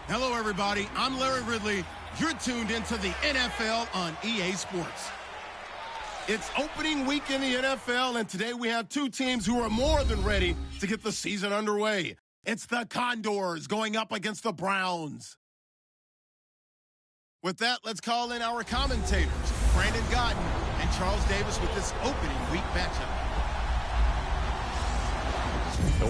Hello, everybody. I'm Larry Ridley. You're tuned into the NFL on EA Sports. It's opening week in the NFL, and today we have two teams who are more than ready to get the season underway. It's the Condors going up against the Browns. With that, let's call in our commentators, Brandon Godden and Charles Davis, with this opening week matchup.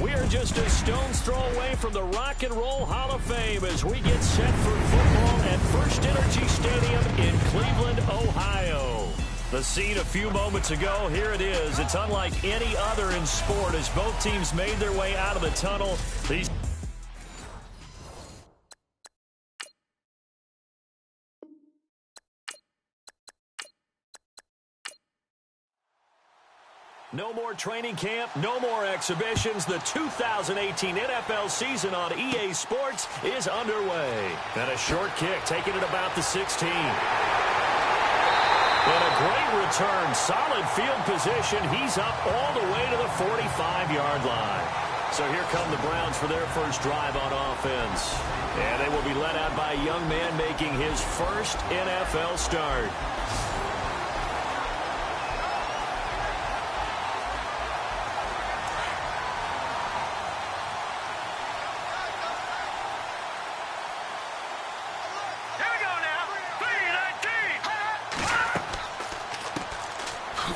We are just a stone's throw away from the Rock and Roll Hall of Fame as we get set for football at First Energy Stadium in Cleveland, Ohio. The scene a few moments ago, here it is. It's unlike any other in sport as both teams made their way out of the tunnel. No more training camp, no more exhibitions. The 2018 NFL season on EA Sports is underway. And a short kick taking it about the 16. And a great return, solid field position. He's up all the way to the 45-yard line. So here come the Browns for their first drive on offense. And they will be led out by a young man making his first NFL start.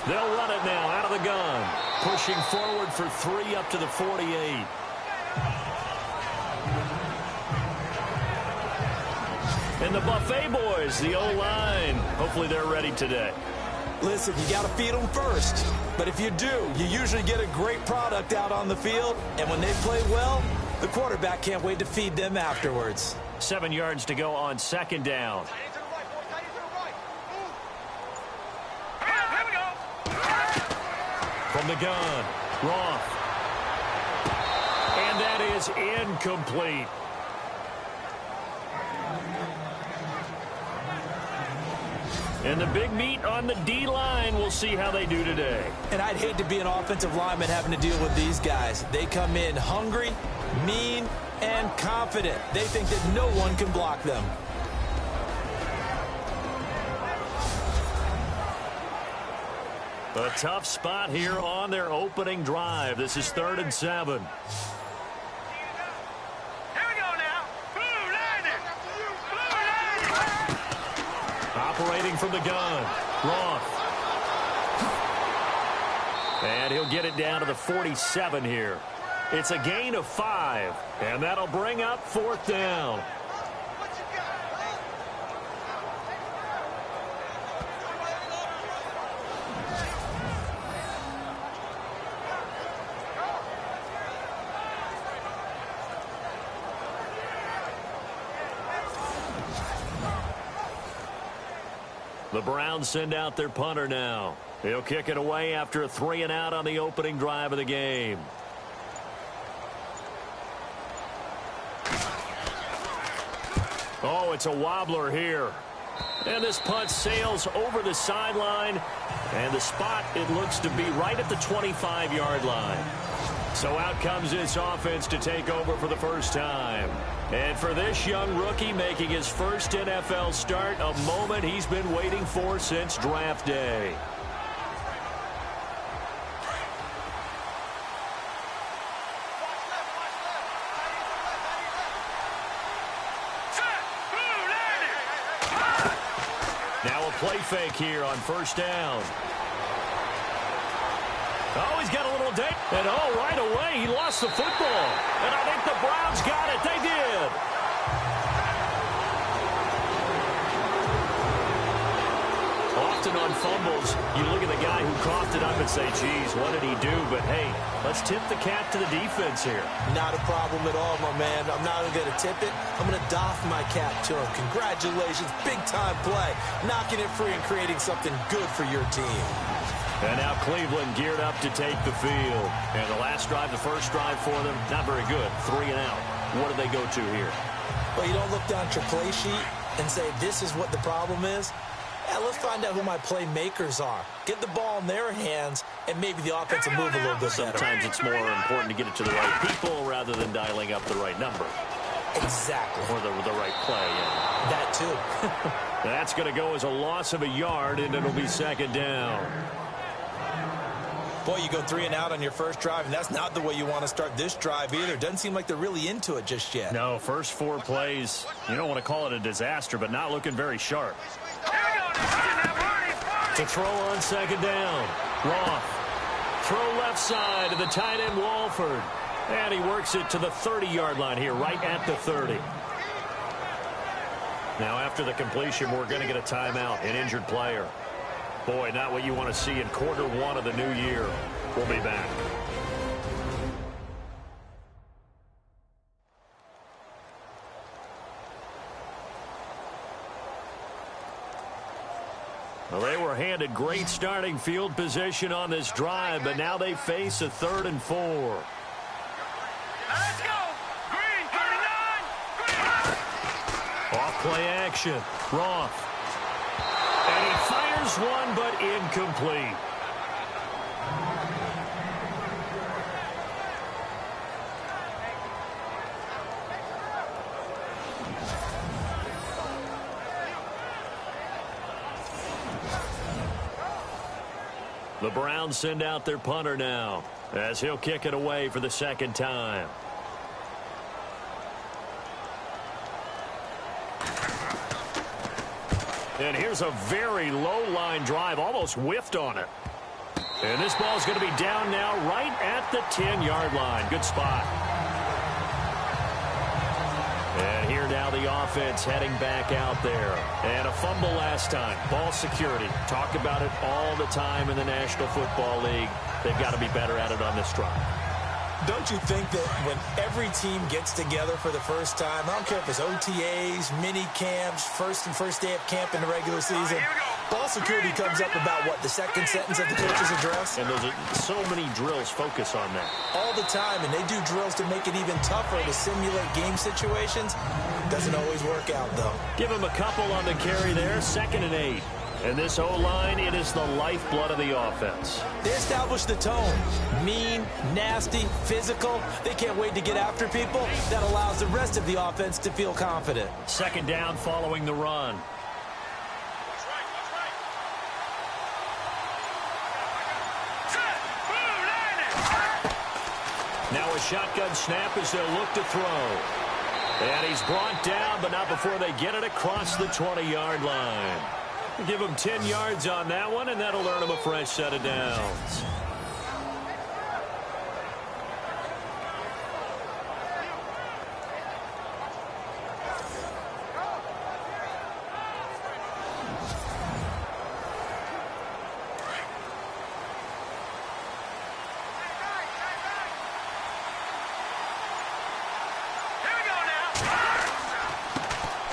They'll run it now out of the gun. Pushing forward for 3 up to the 48. And the Buffet boys, the O-line. Hopefully they're ready today. Listen, you got to feed them first. But if you do, you usually get a great product out on the field. And when they play well, the quarterback can't wait to feed them afterwards. 7 yards to go on second down. From the gun, Roth. And that is incomplete. And the big meat on the D-line, we'll see how they do today. And I'd hate to be an offensive lineman having to deal with these guys. They come in hungry, mean, and confident. They think that no one can block them. A tough spot here on their opening drive. This is 3rd and 7. Here we go now. Blue line. Operating from the gun. Roth. And he'll get it down to the 47 here. It's a gain of 5. And that'll bring up 4th down. The Browns send out their punter now. He'll kick it away after a 3-and-out on the opening drive of the game. Oh, it's a wobbler here. And this punt sails over the sideline. And the spot, it looks to be right at the 25-yard line. So out comes this offense to take over for the first time. And for this young rookie making his first NFL start, a moment he's been waiting for since draft day. Now a play fake here on first down. Oh, he's got a little date. And, oh, right away, he lost the football. And I think the Browns got it. They did. Often on fumbles, you look at the guy who coughed it up and say, geez, what did he do? But, hey, let's tip the cap to the defense here. Not a problem at all, my man. I'm not going to tip it. I'm going to doff my cap to him. Congratulations. Big-time play. Knocking it free and creating something good for your team. And now Cleveland geared up to take the field. And the last drive, the first drive for them, not very good. 3 and out. What do they go to here? Well, you don't look down at your play sheet and say, this is what the problem is. Yeah, let's find out who my playmakers are. Get the ball in their hands, and maybe the offense will move a little bit better. Sometimes it's more important to get it to the right people rather than dialing up the right number. Exactly. Or the right play. Yeah. That, too. That's going to go as a loss of a yard, and it'll be second down. Boy, you go 3 and out on your first drive, and that's not the way you want to start this drive either. Doesn't seem like they're really into it just yet. No, first 4 plays, you don't want to call it a disaster, but not looking very sharp. To throw on second down. Roth. Throw left side to the tight end Walford. And he works it to the 30-yard line here, right at the 30. Now after the completion, we're going to get a timeout, an injured player. Boy, not what you want to see in quarter 1 of the new year. We'll be back. Well, they were handed great starting field position on this drive, but now they face a 3rd and 4. Let's go! Green, 39! Green! Off play action. Roth. And he fires one, but incomplete. The Browns send out their punter now, as he'll kick it away for the second time. And here's a very low line drive, almost whiffed on it. And this ball's going to be down now right at the 10-yard line. Good spot. And here now the offense heading back out there. And a fumble last time. Ball security. Talk about it all the time in the National Football League. They've got to be better at it on this drive. Don't you think that when every team gets together for the first time, I don't care if it's OTAs, mini camps, first day of camp in the regular season, ball security comes up about, what, the second sentence of the coach's address? And those are so many drills focus on that. All the time, and they do drills to make it even tougher to simulate game situations. Doesn't always work out, though. Give him a couple on the carry there, 2nd and 8. And this O-line, it is the lifeblood of the offense. They establish the tone. Mean, nasty, physical. They can't wait to get after people. That allows the rest of the offense to feel confident. Second down following the run. Now a shotgun snap as they'll look to throw. And he's brought down, but not before they get it across the 20-yard line. Give him 10 yards on that one, and that'll earn him a fresh set of downs.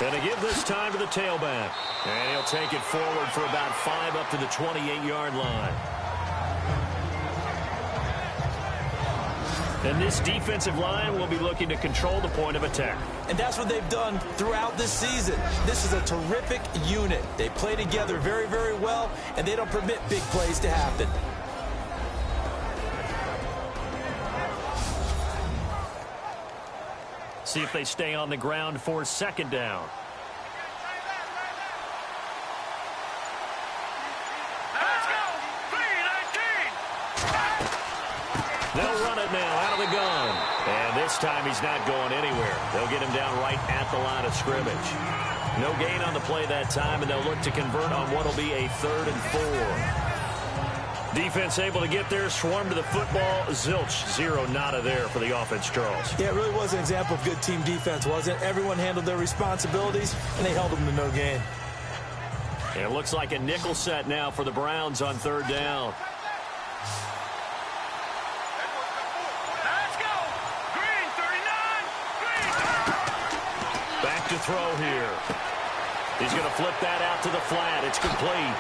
And to give this time to the tailback. And he'll take it forward for about 5 up to the 28-yard line. And this defensive line will be looking to control the point of attack. And that's what they've done throughout this season. This is a terrific unit. They play together very, very well, and they don't permit big plays to happen. See if they stay on the ground for second down. Let's go! 3-19! They'll run it now out of the gun. And this time he's not going anywhere. They'll get him down right at the line of scrimmage. No gain on the play that time, and they'll look to convert on what will be a 3rd and 4. Defense able to get there, swarm to the football. Zilch, zero, nada there for the offense, Charles. Yeah, it really was an example of good team defense, wasn't it? Everyone handled their responsibilities, and they held them to no gain. And it looks like a nickel set now for the Browns on third down. Let's go. Green, 39. Green. Back to throw here. He's going to flip that out to the flat. It's complete.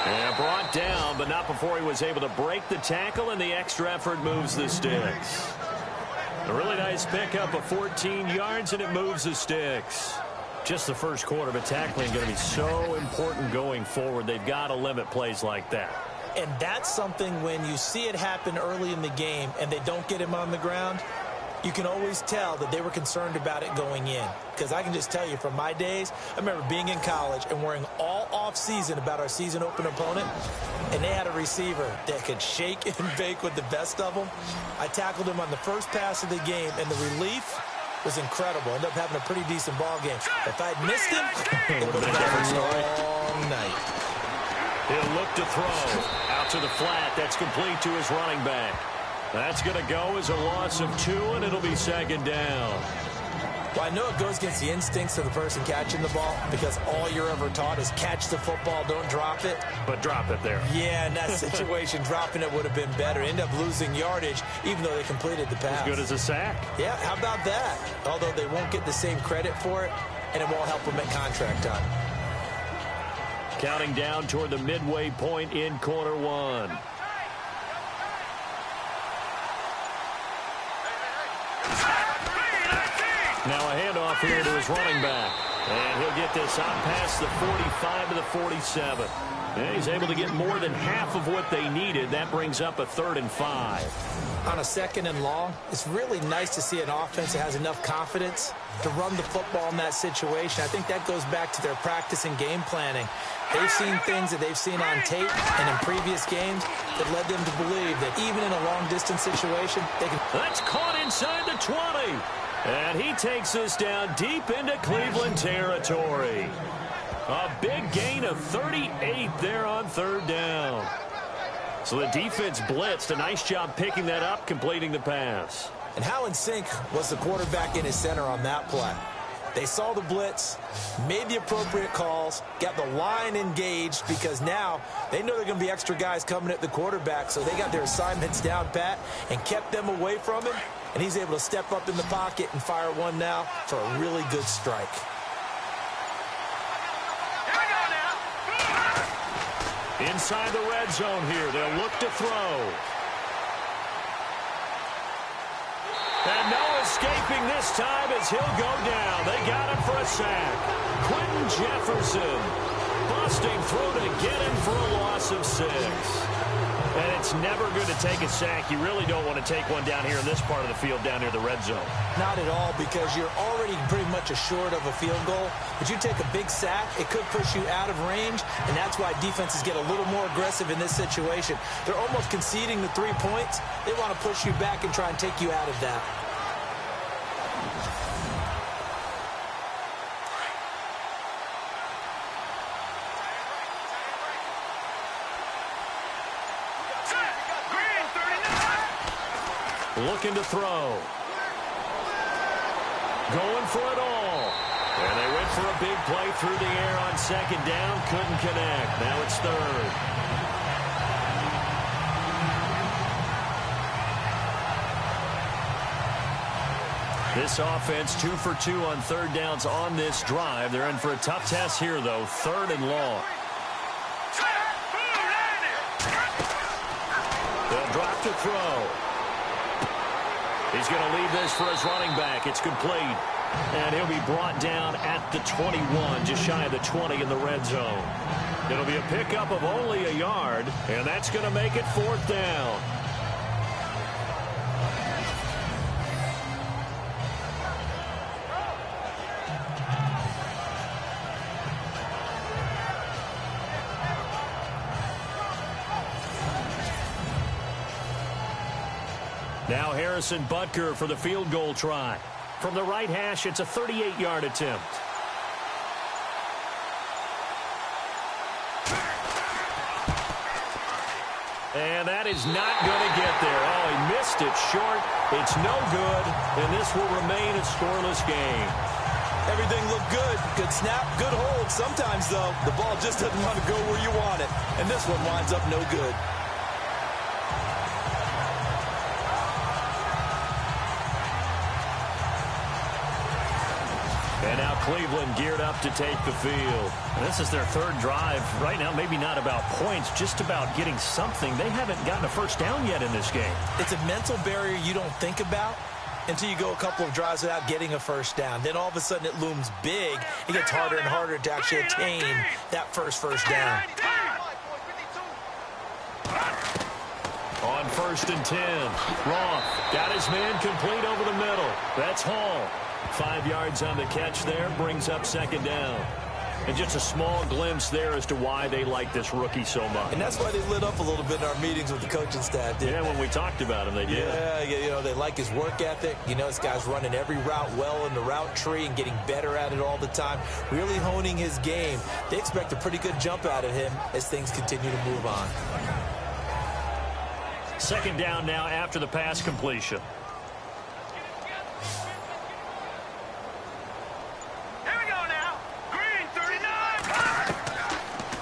And brought down, but not before he was able to break the tackle, and the extra effort moves the sticks. A really nice pickup of 14 yards, and it moves the sticks. Just the first quarter, but tackling going to be so important going forward. They've got to limit plays like that. And that's something when you see it happen early in the game and they don't get him on the ground, you can always tell that they were concerned about it going in. Because I can just tell you from my days, I remember being in college and worrying all off-season about our season open opponent, and they had a receiver that could shake and bake with the best of them. I tackled him on the first pass of the game, and the relief was incredible. Ended up having a pretty decent ball game. If I'd missed him, it would have been a long night. He'll look to throw. Out to the flat. That's complete to his running back. That's going to go as a loss of 2, and it'll be second down. Well, I know it goes against the instincts of the person catching the ball because all you're ever taught is catch the football, don't drop it. But drop it there. Yeah, in that situation, dropping it would have been better. End up losing yardage, even though they completed the pass. As good as a sack. Yeah, how about that? Although they won't get the same credit for it, and it won't help them at contract time. Counting down toward the midway point in quarter one. Now a handoff here to his running back. And he'll get this out past the 45 to the 47. And he's able to get more than half of what they needed. That brings up a 3rd and 5. On a 2nd and long, it's really nice to see an offense that has enough confidence to run the football in that situation. I think that goes back to their practice and game planning. They've seen things that they've seen on tape and in previous games that led them to believe that even in a long-distance situation, they can... That's caught inside the 20. And he takes this down deep into Cleveland territory. A big gain of 38 there on third down. So the defense blitzed. A nice job picking that up, completing the pass. And how in sync was the quarterback in his center on that play? They saw the blitz, made the appropriate calls, got the line engaged because now they know there are going to be extra guys coming at the quarterback, so they got their assignments down pat and kept them away from him, and he's able to step up in the pocket and fire one now for a really good strike. Inside the red zone here, they'll look to throw. And no escaping this time as he'll go down. They got him for a sack. Quentin Jefferson busting through to get him for a loss of 6. And it's never good to take a sack. You really don't want to take one down here in this part of the field down near the red zone. Not at all, because you're already pretty much assured of a field goal. But you take a big sack, it could push you out of range, and that's why defenses get a little more aggressive in this situation. They're almost conceding the 3 points. They want to push you back and try and take you out of that. Looking to throw. Going for it all. And they went for a big play through the air on second down. Couldn't connect. Now it's third. This offense 2 for 2 on third downs on this drive. They're in for a tough test here, though. 3rd and long. They'll drop to throw. He's going to leave this for his running back. It's complete. And he'll be brought down at the 21, just shy of the 20 in the red zone. It'll be a pickup of only a yard, and that's going to make it 4th down. Now Harrison Butker for the field goal try. From the right hash, it's a 38-yard attempt. And that is not going to get there. Oh, he missed it short. It's no good, and this will remain a scoreless game. Everything looked good. Good snap, good hold. Sometimes, though, the ball just doesn't want to go where you want it. And this one winds up no good. And now Cleveland geared up to take the field. And this is their third drive. Right now, maybe not about points, just about getting something. They haven't gotten a first down yet in this game. It's a mental barrier you don't think about until you go a couple of drives without getting a first down. Then all of a sudden it looms big. It gets harder and harder to actually attain that first down. On 1st and 10, Roth got his man complete over the middle. That's Hall. 5 yards on the catch there, brings up 2nd down. And just a small glimpse there as to why they like this rookie so much. And that's why they lit up a little bit in our meetings with the coaching staff, didn't they? When we talked about him, they did. Yeah, you know, they like his work ethic. You know, this guy's running every route well in the route tree and getting better at it all the time, really honing his game. They expect a pretty good jump out of him as things continue to move on. 2nd down now after the pass completion.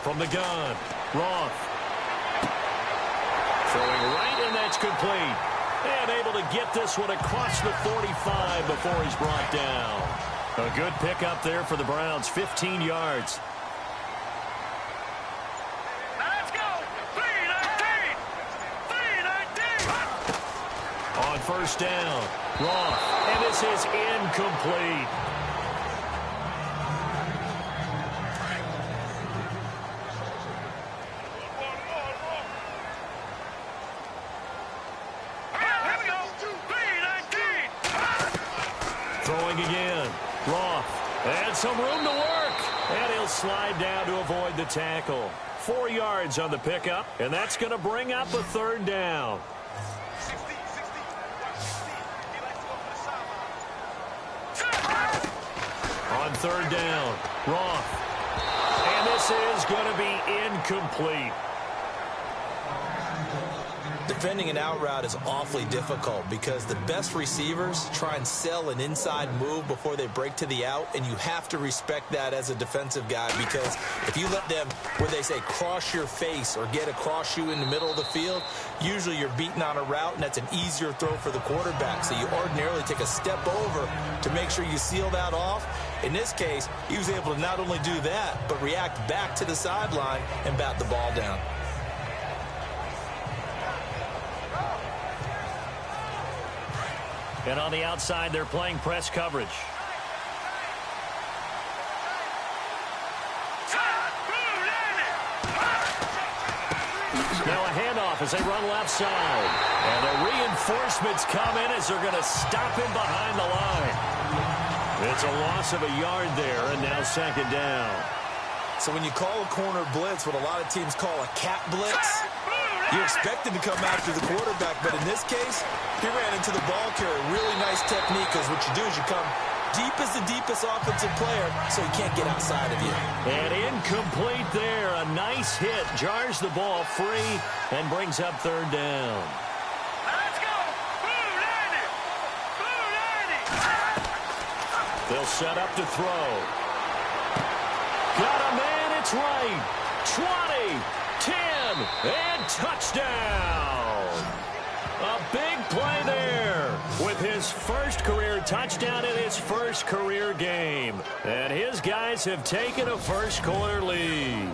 From the gun, Roth. Throwing right, and that's complete. And able to get this one across the 45 before he's brought down. A good pickup there for the Browns, 15 yards. Let's go. 3-19. 3-19. On 1st down, Roth. And this is incomplete. Throwing again. Roth. And some room to work. And he'll slide down to avoid the tackle. 4 yards on the pickup. And that's going to bring up a 3rd down. On 3rd down, Roth. And this is going to be incomplete. Defending an out route is awfully difficult because the best receivers try and sell an inside move before they break to the out, and you have to respect that as a defensive guy, because if you let them, where they say, cross your face or get across you in the middle of the field, usually you're beaten on a route, and that's an easier throw for the quarterback. So you ordinarily take a step over to make sure you seal that off. In this case, he was able to not only do that, but react back to the sideline and bat the ball down. And on the outside, they're playing press coverage. Now a handoff as they run left side. And the reinforcements come in as they're going to stop him behind the line. It's a loss of a yard there, and now 2nd down. So when you call a corner blitz, what a lot of teams call a cat blitz, you expect him to come after the quarterback, but in this case, he ran into the ball carrier. Really nice technique, because what you do is you come deep as the deepest offensive player, so he can't get outside of you. And incomplete there. A nice hit. Jars the ball free and brings up 3rd down. Let's go. Blue 90. Blue 90. They'll set up to throw. Got a man. It's right. 20. 10, and touchdown! A big play there with his first career touchdown in his first career game. And his guys have taken a first-quarter lead.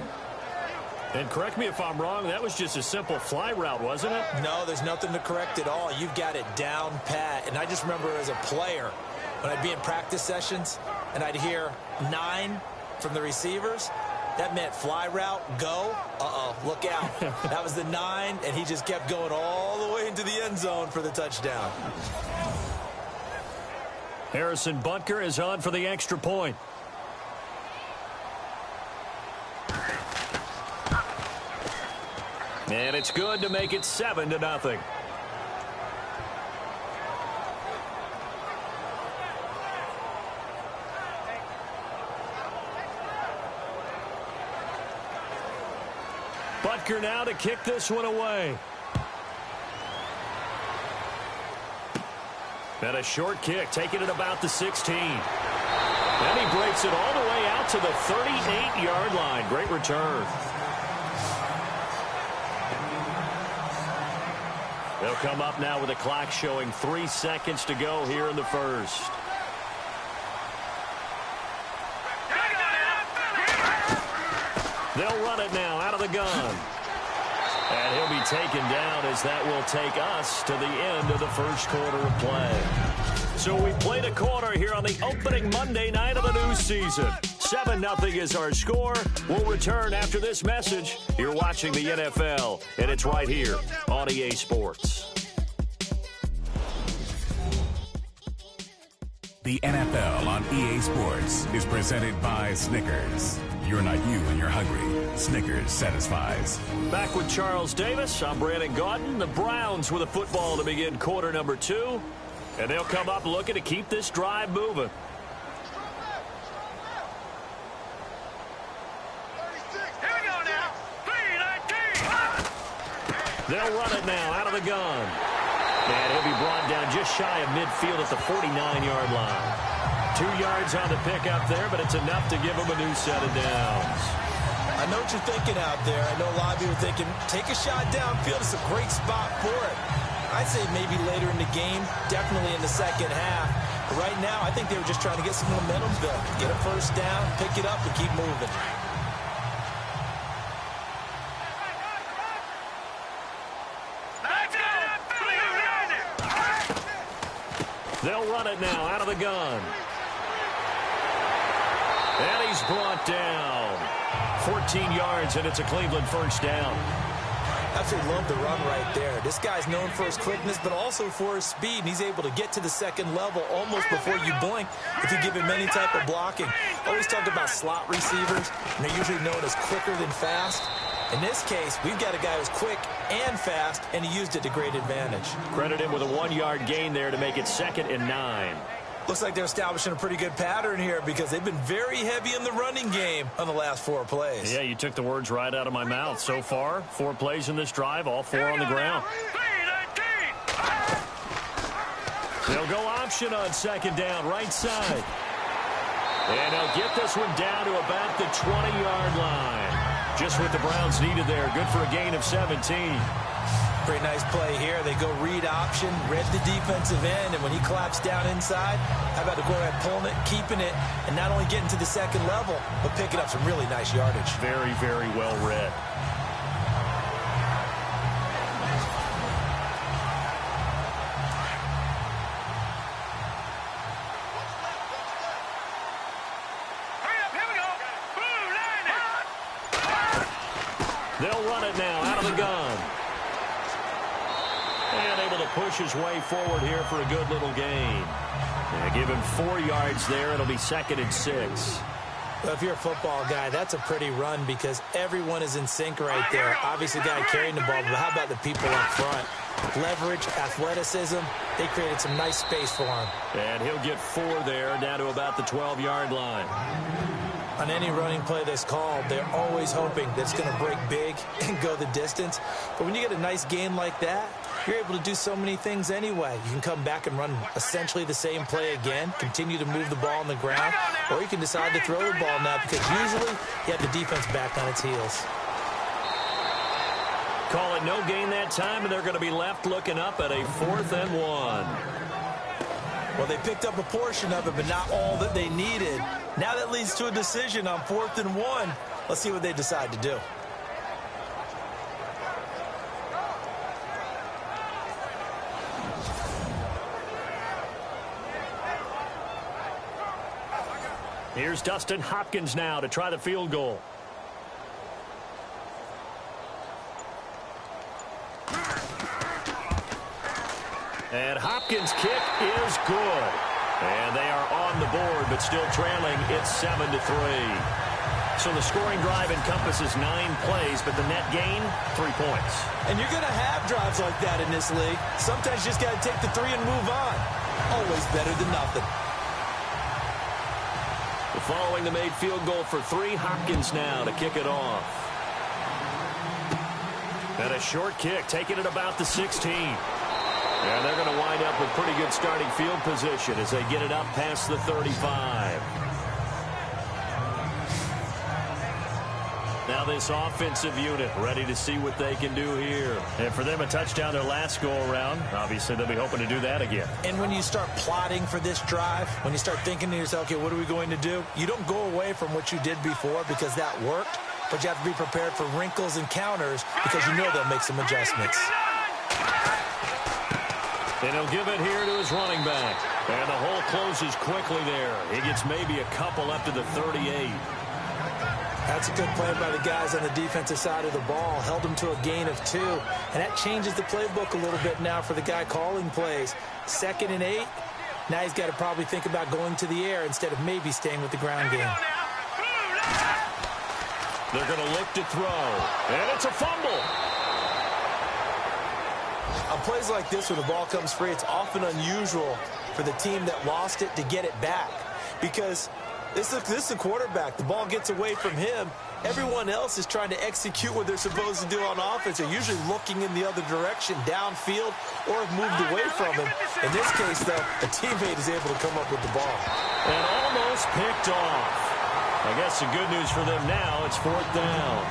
And correct me if I'm wrong, that was just a simple fly route, wasn't it? No, there's nothing to correct at all. You've got it down pat. And I just remember as a player, when I'd be in practice sessions, and I'd hear 9 from the receivers, that meant fly route, go. Uh-oh, look out. That was the 9, and he just kept going all the way into the end zone for the touchdown. Harrison Butker is on for the extra point. And it's good to make it 7-0. Butker now to kick this one away. And a short kick, taking it about the 16. And he breaks it all the way out to the 38-yard line. Great return. They'll come up now with a clock showing 3 seconds to go here in the first. They'll run it now out of the gun. And he'll be taken down as that will take us to the end of the first quarter of play. So we played a quarter here on the opening Monday night of the new season. 7-0 is our score. We'll return after this message. You're watching the NFL, and it's right here on EA Sports. The NFL on EA Sports is presented by Snickers. You're not you when you're hungry. Snickers satisfies. Back with Charles Davis. I'm Brandon Gaudin. The Browns with a football to begin quarter number 2. And they'll come up looking to keep this drive moving. Here we go now. 3-19. They'll run it now out of the gun. And he'll be brought down just shy of midfield at the 49-yard line. 2 yards on the pickup there, but it's enough to give him a new set of downs. I know what you're thinking out there. I know a lot of you are thinking, take a shot downfield. It's a great spot for it. I'd say maybe later in the game, definitely in the second half. But right now, I think they were just trying to get some momentum built. Get a first down, pick it up, and keep moving. Let's go. They'll run it now out of the gun. And he's brought down. 14 yards, and it's a Cleveland first down. Absolutely love the run right there. This guy's known for his quickness, but also for his speed. And he's able to get to the second level almost before you blink if you give him any type of blocking. Always talked about slot receivers, and they're usually known as quicker than fast. In this case, we've got a guy who's quick and fast, and he used it to great advantage. Credit him with a 1-yard gain there to make it 2nd and 9. Looks like they're establishing a pretty good pattern here because they've been very heavy in the running game on the last 4 plays. Yeah, you took the words right out of my mouth. So far, 4 plays in this drive, all 4 on the ground. 3-19. They'll go option on 2nd down, right side. And they'll get this one down to about the 20-yard line. Just what the Browns needed there. Good for a gain of 17. Pretty nice play here. They go read option, read the defensive end, and when he claps down inside, how about to go ahead pulling it, keeping it, and not only getting to the second level, but picking up some really nice yardage. Very, very well read. Hurry up, here we go. Blue, line it. They'll run it now out of the gun. And able to push his way forward here for a good little gain. And give him 4 yards there. It'll be 2nd and 6. Well, if you're a football guy, that's a pretty run because everyone is in sync right there. Obviously, the guy carrying the ball, but how about the people up front? Leverage, athleticism, they created some nice space for him. And he'll get 4 there, down to about the 12-yard line. On any running play that's called, they're always hoping that it's going to break big and go the distance. But when you get a nice gain like that, you're able to do so many things anyway. You can come back and run essentially the same play again, continue to move the ball on the ground, or you can decide to throw the ball now because usually you have the defense back on its heels. Call it no gain that time, and they're going to be left looking up at a 4th and 1. Well, they picked up a portion of it, but not all that they needed. Now that leads to a decision on 4th and 1. Let's see what they decide to do. Here's Dustin Hopkins now to try the field goal. And Hopkins' kick is good. And they are on the board, but still trailing. It's 7-3. So the scoring drive encompasses 9 plays, but the net gain, 3 points. And you're going to have drives like that in this league. Sometimes you just got to take the 3 and move on. Always better than nothing. Following the made field goal for 3, Hopkins now to kick it off. And a short kick, taking it about the 16. And they're going to wind up with pretty good starting field position as they get it up past the 35. Now this offensive unit ready to see what they can do here. And for them, a touchdown their last go-around. Obviously, they'll be hoping to do that again. And when you start plotting for this drive, when you start thinking to yourself, okay, what are we going to do? You don't go away from what you did before because that worked, but you have to be prepared for wrinkles and counters because you know they'll make some adjustments. And he'll give it here to his running back. And the hole closes quickly there. He gets maybe a couple up to the 38. That's a good play by the guys on the defensive side of the ball. Held them to a gain of 2. And that changes the playbook a little bit now for the guy calling plays. 2nd and 8. Now he's got to probably think about going to the air instead of maybe staying with the ground game. They're going to look to throw. And it's a fumble. On plays like this, when the ball comes free, it's often unusual for the team that lost it to get it back. Because this is the quarterback. The ball gets away from him. Everyone else is trying to execute what they're supposed to do on offense. They're usually looking in the other direction, downfield, or have moved away from him. In this case, though, a teammate is able to come up with the ball. And almost picked off. I guess the good news for them now, it's 4th down.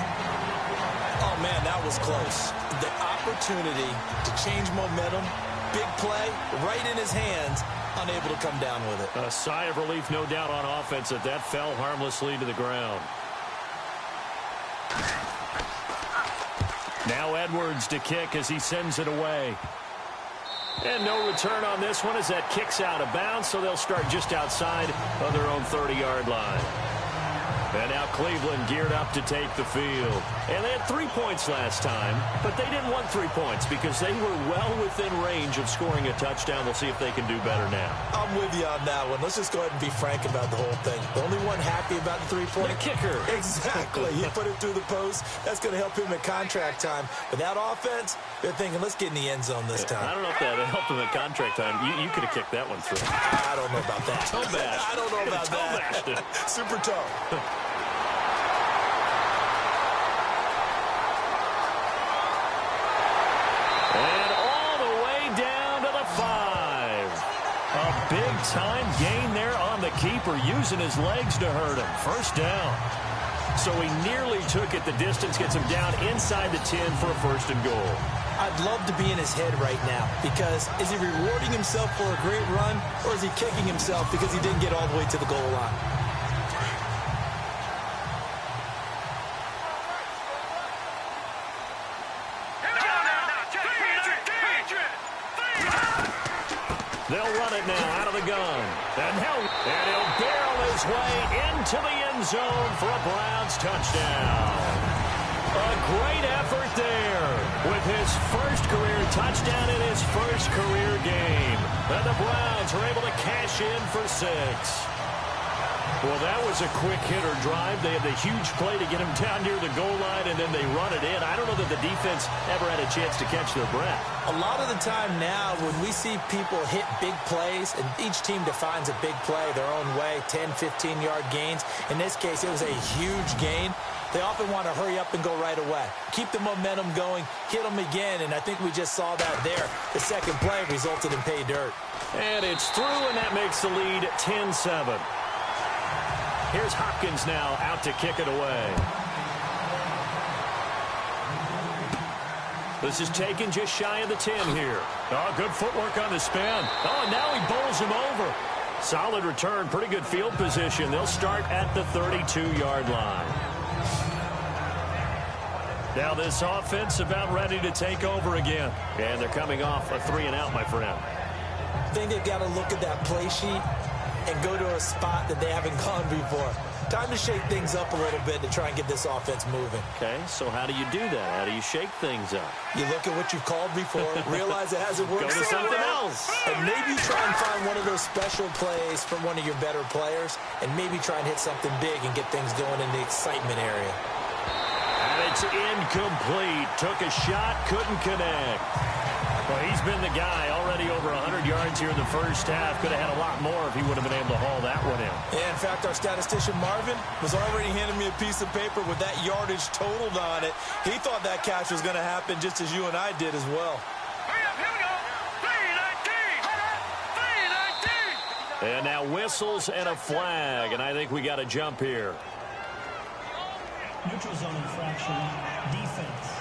Oh, man, that was close. The opportunity to change momentum, big play, right in his hands, unable to come down with it. A sigh of relief, no doubt, on offense that fell harmlessly to the ground. Now Edwards to kick as he sends it away. And no return on this one as that kicks out of bounds, so they'll start just outside of their own 30-yard line. And now Cleveland geared up to take the field. And they had 3 points last time, but they didn't want 3 points because they were well within range of scoring a touchdown. We'll see if they can do better now. I'm with you on that one. Let's just go ahead and be frank about the whole thing. The only one happy about the 3-point? The kicker. Exactly. He put it through the post. That's going to help him at contract time. But that offense, they're thinking, let's get in the end zone this time. I don't know if that helped him at contract time. You could have kicked that one through. I don't know about that. Toe bash. I don't know about that. Super toe. And all the way down to the 5. A big-time gain there on the keeper, using his legs to hurt him. 1st down. So he nearly took it the distance, gets him down inside the 10 for a 1st and goal. I'd love to be in his head right now because is he rewarding himself for a great run or is he kicking himself because he didn't get all the way to the goal line? They'll run it now out of the gun. And he'll barrel his way into the end zone for a Browns touchdown. A great effort there with his first career touchdown in his first career game. And the Browns are able to cash in for 6. Well, that was a quick hitter drive. They had the huge play to get him down near the goal line, and then they run it in. I don't know that the defense ever had a chance to catch their breath. A lot of the time now when we see people hit big plays, and each team defines a big play their own way, 10, 15-yard gains. In this case, it was a huge gain. They often want to hurry up and go right away. Keep the momentum going, hit them again, and I think we just saw that there. The second play resulted in pay dirt. And it's through, and that makes the lead 10-7. Here's Hopkins now out to kick it away. This is taken just shy of the 10 here. Oh, good footwork on the spin. Oh, and now he bowls him over. Solid return, pretty good field position. They'll start at the 32-yard line. Now this offense about ready to take over again. And they're coming off a 3-and-out, my friend. I think they've got to look at that play sheet and go to a spot that they haven't gone before. Time to shake things up a little bit to try and get this offense moving. Okay, so how do you do that? How do you shake things up? You look at what you've called before, realize it hasn't worked. Go to something else. And maybe try and find one of those special plays from one of your better players, and maybe try and hit something big and get things going in the excitement area. And it's incomplete. Took a shot, couldn't connect. Well, he's been the guy already over 100 yards here in the first half. Could have had a lot more if he would have been able to haul that one in. Yeah, in fact, our statistician Marvin was already handing me a piece of paper with that yardage totaled on it. He thought that catch was going to happen just as you and I did as well. Here we go. 319. 319. And now whistles and a flag, and I think we got a jump here. Neutral zone infraction, defense.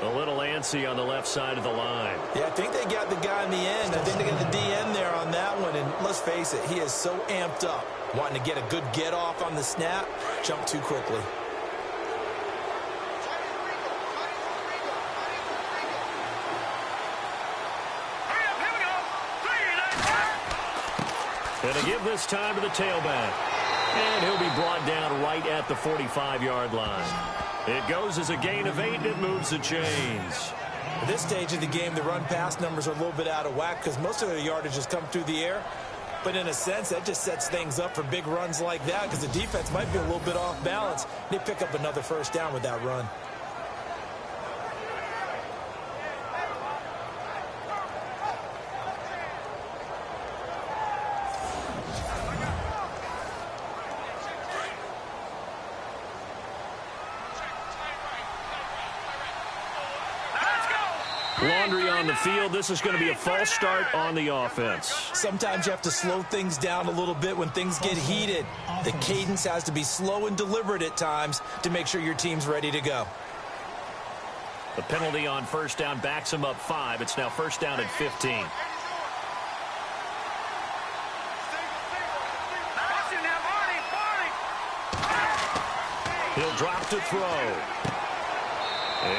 A little antsy on the left side of the line. Yeah, I think they got the guy in the end. I think they got the DN there on that one. And let's face it, he is so amped up, wanting to get a good get off on the snap, jump too quickly. Here we go. 319. And to give this time to the tailback. And he'll be brought down right at the 45-yard line. It goes as a gain of 8, and it moves the chains. At this stage of the game, the run-pass numbers are a little bit out of whack because most of their yardage has come through the air. But in a sense, that just sets things up for big runs like that because the defense might be a little bit off balance. They pick up another first down with that run. Laundry on the field. This is going to be a false start on the offense. Sometimes you have to slow things down a little bit when things get heated. The cadence has to be slow and deliberate at times to make sure your team's ready to go. The penalty on first down backs him up 5. It's now first down at 15. He'll drop to throw.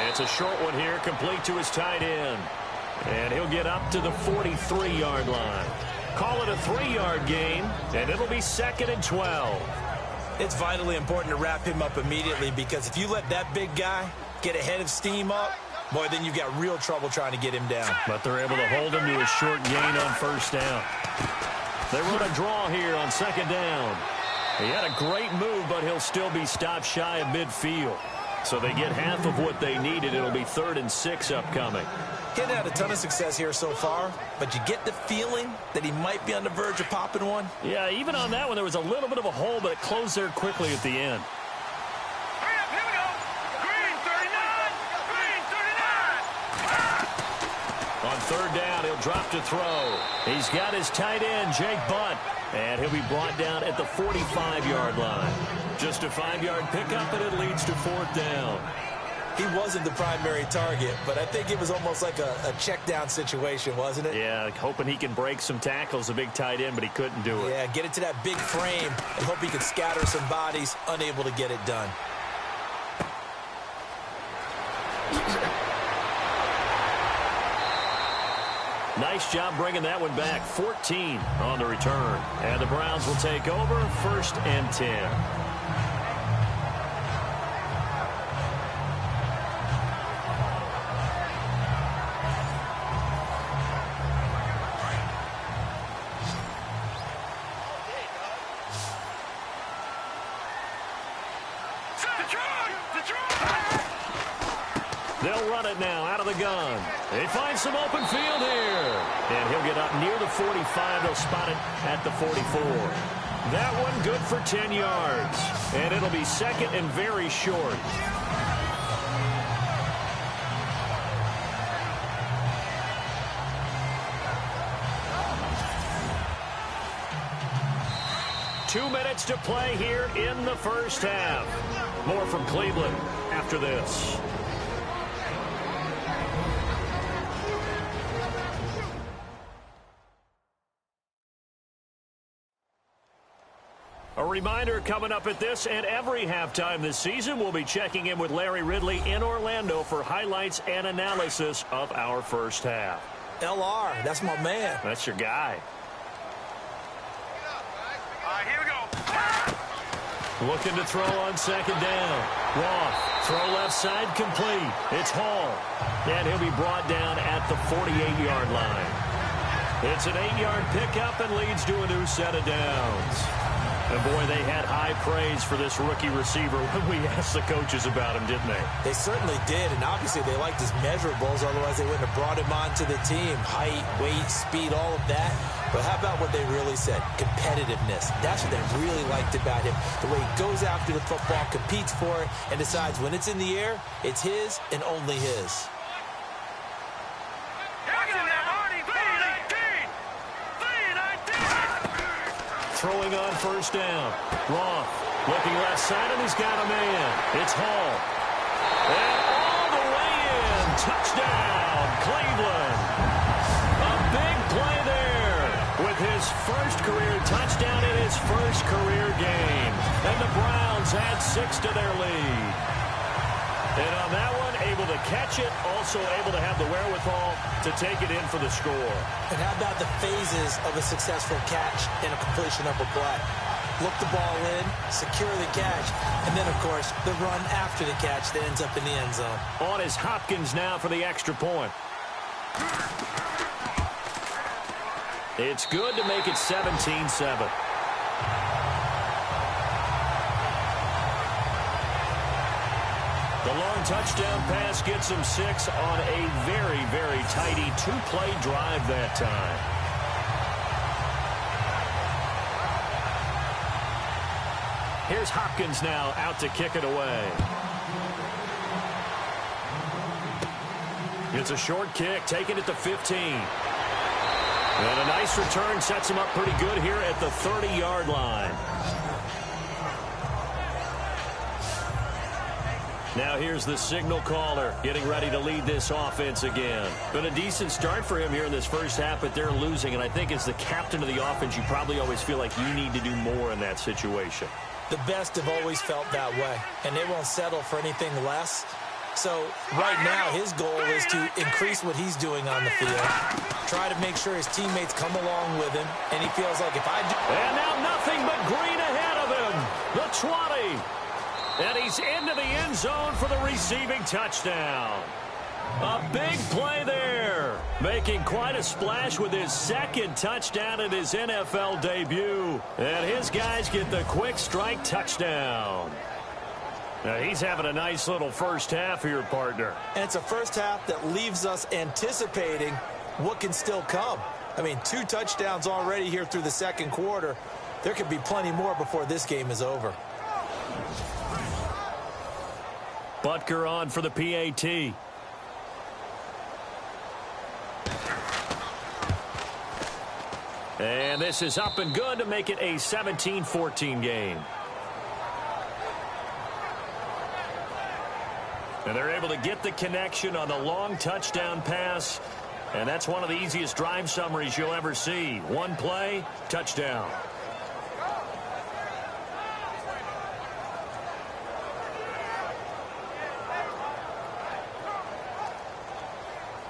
It's a short one here, complete to his tight end. And he'll get up to the 43-yard line. Call it a 3-yard gain, and it'll be 2nd and 12. It's vitally important to wrap him up immediately because if you let that big guy get ahead of steam up, boy, then you've got real trouble trying to get him down. But they're able to hold him to a short gain on first down. They run a draw here on 2nd down. He had a great move, but he'll still be stopped shy of midfield. So they get half of what they needed. It'll be 3rd and 6 upcoming. He hadn't had a ton of success here so far, but you get the feeling that he might be on the verge of popping one. Yeah, even on that one, there was a little bit of a hole, but it closed there quickly at the end. Here we go. Green 39. Green 39. On 3rd down, he'll drop to throw. He's got his tight end, Jake Butt, and he'll be brought down at the 45-yard line. Just a 5-yard pickup, and it leads to 4th down. He wasn't the primary target, but I think it was almost like a check down situation, wasn't it? Yeah, hoping he can break some tackles, a big tight end, but he couldn't do it. Yeah, get it to that big frame and hope he could scatter some bodies, unable to get it done. Nice job bringing that one back. 14 on the return. And the Browns will take over 1st and 10. They'll run it now out of the gun. They find some open field here. And he'll get up near the 45. They'll spot it at the 44. That one good for 10 yards. And it'll be 2nd and very short. Two minutes to play here in the first half. More from Cleveland after this. A reminder coming up at this and every halftime this season, we'll be checking in with Larry Ridley in Orlando for highlights and analysis of our first half. LR, that's my man. That's your guy. Here we go. Looking to throw on 2nd down. Roth, throw left side complete. It's Hall. And he'll be brought down at the 48-yard line. It's an 8-yard pickup and leads to a new set of downs. And, boy, they had high praise for this rookie receiver when we asked the coaches about him, didn't they? They certainly did, and obviously they liked his measurables, otherwise they wouldn't have brought him onto the team. Height, weight, speed, all of that. But how about what they really said? Competitiveness. That's what they really liked about him. The way he goes after the football, competes for it, and decides when it's in the air, it's his and only his. Throwing on first down. Roth looking left side, and he's got a man. It's Hall. And all the way in. Touchdown, Cleveland. A big play there with his first career touchdown in his first career game. And the Browns add 6 to their lead. And on that one, able to catch it, also able to have the wherewithal to take it in for the score. And how about the phases of a successful catch and a completion of a play? Look the ball in, secure the catch, and then, of course, the run after the catch that ends up in the end zone. On is Hopkins now for the extra point. It's good to make it 17-7. The long touchdown pass gets them 6 on a very, very tidy 2-play drive that time. Here's Hopkins now out to kick it away. It's a short kick, taking it to 15. And a nice return sets him up pretty good here at the 30-yard line. Now here's the signal caller getting ready to lead this offense again. Been a decent start for him here in this first half, but they're losing. And I think as the captain of the offense, you probably always feel like you need to do more in that situation. The best have always felt that way, and they won't settle for anything less. So right now his goal is to increase what he's doing on the field, try to make sure his teammates come along with him, and he feels like if I do... And now nothing but green ahead of him. The 20. And he's into the end zone for the receiving touchdown. A big play there. Making quite a splash with his second touchdown in his NFL debut. And his guys get the quick strike touchdown. Now he's having a nice little first half here, partner. And it's a first half that leaves us anticipating what can still come. I mean, 2 touchdowns already here through the second quarter. There could be plenty more before this game is over. Butker on for the PAT. And this is up and good to make it a 17-14 game. And they're able to get the connection on the long touchdown pass. And that's one of the easiest drive summaries you'll ever see. One play, touchdown.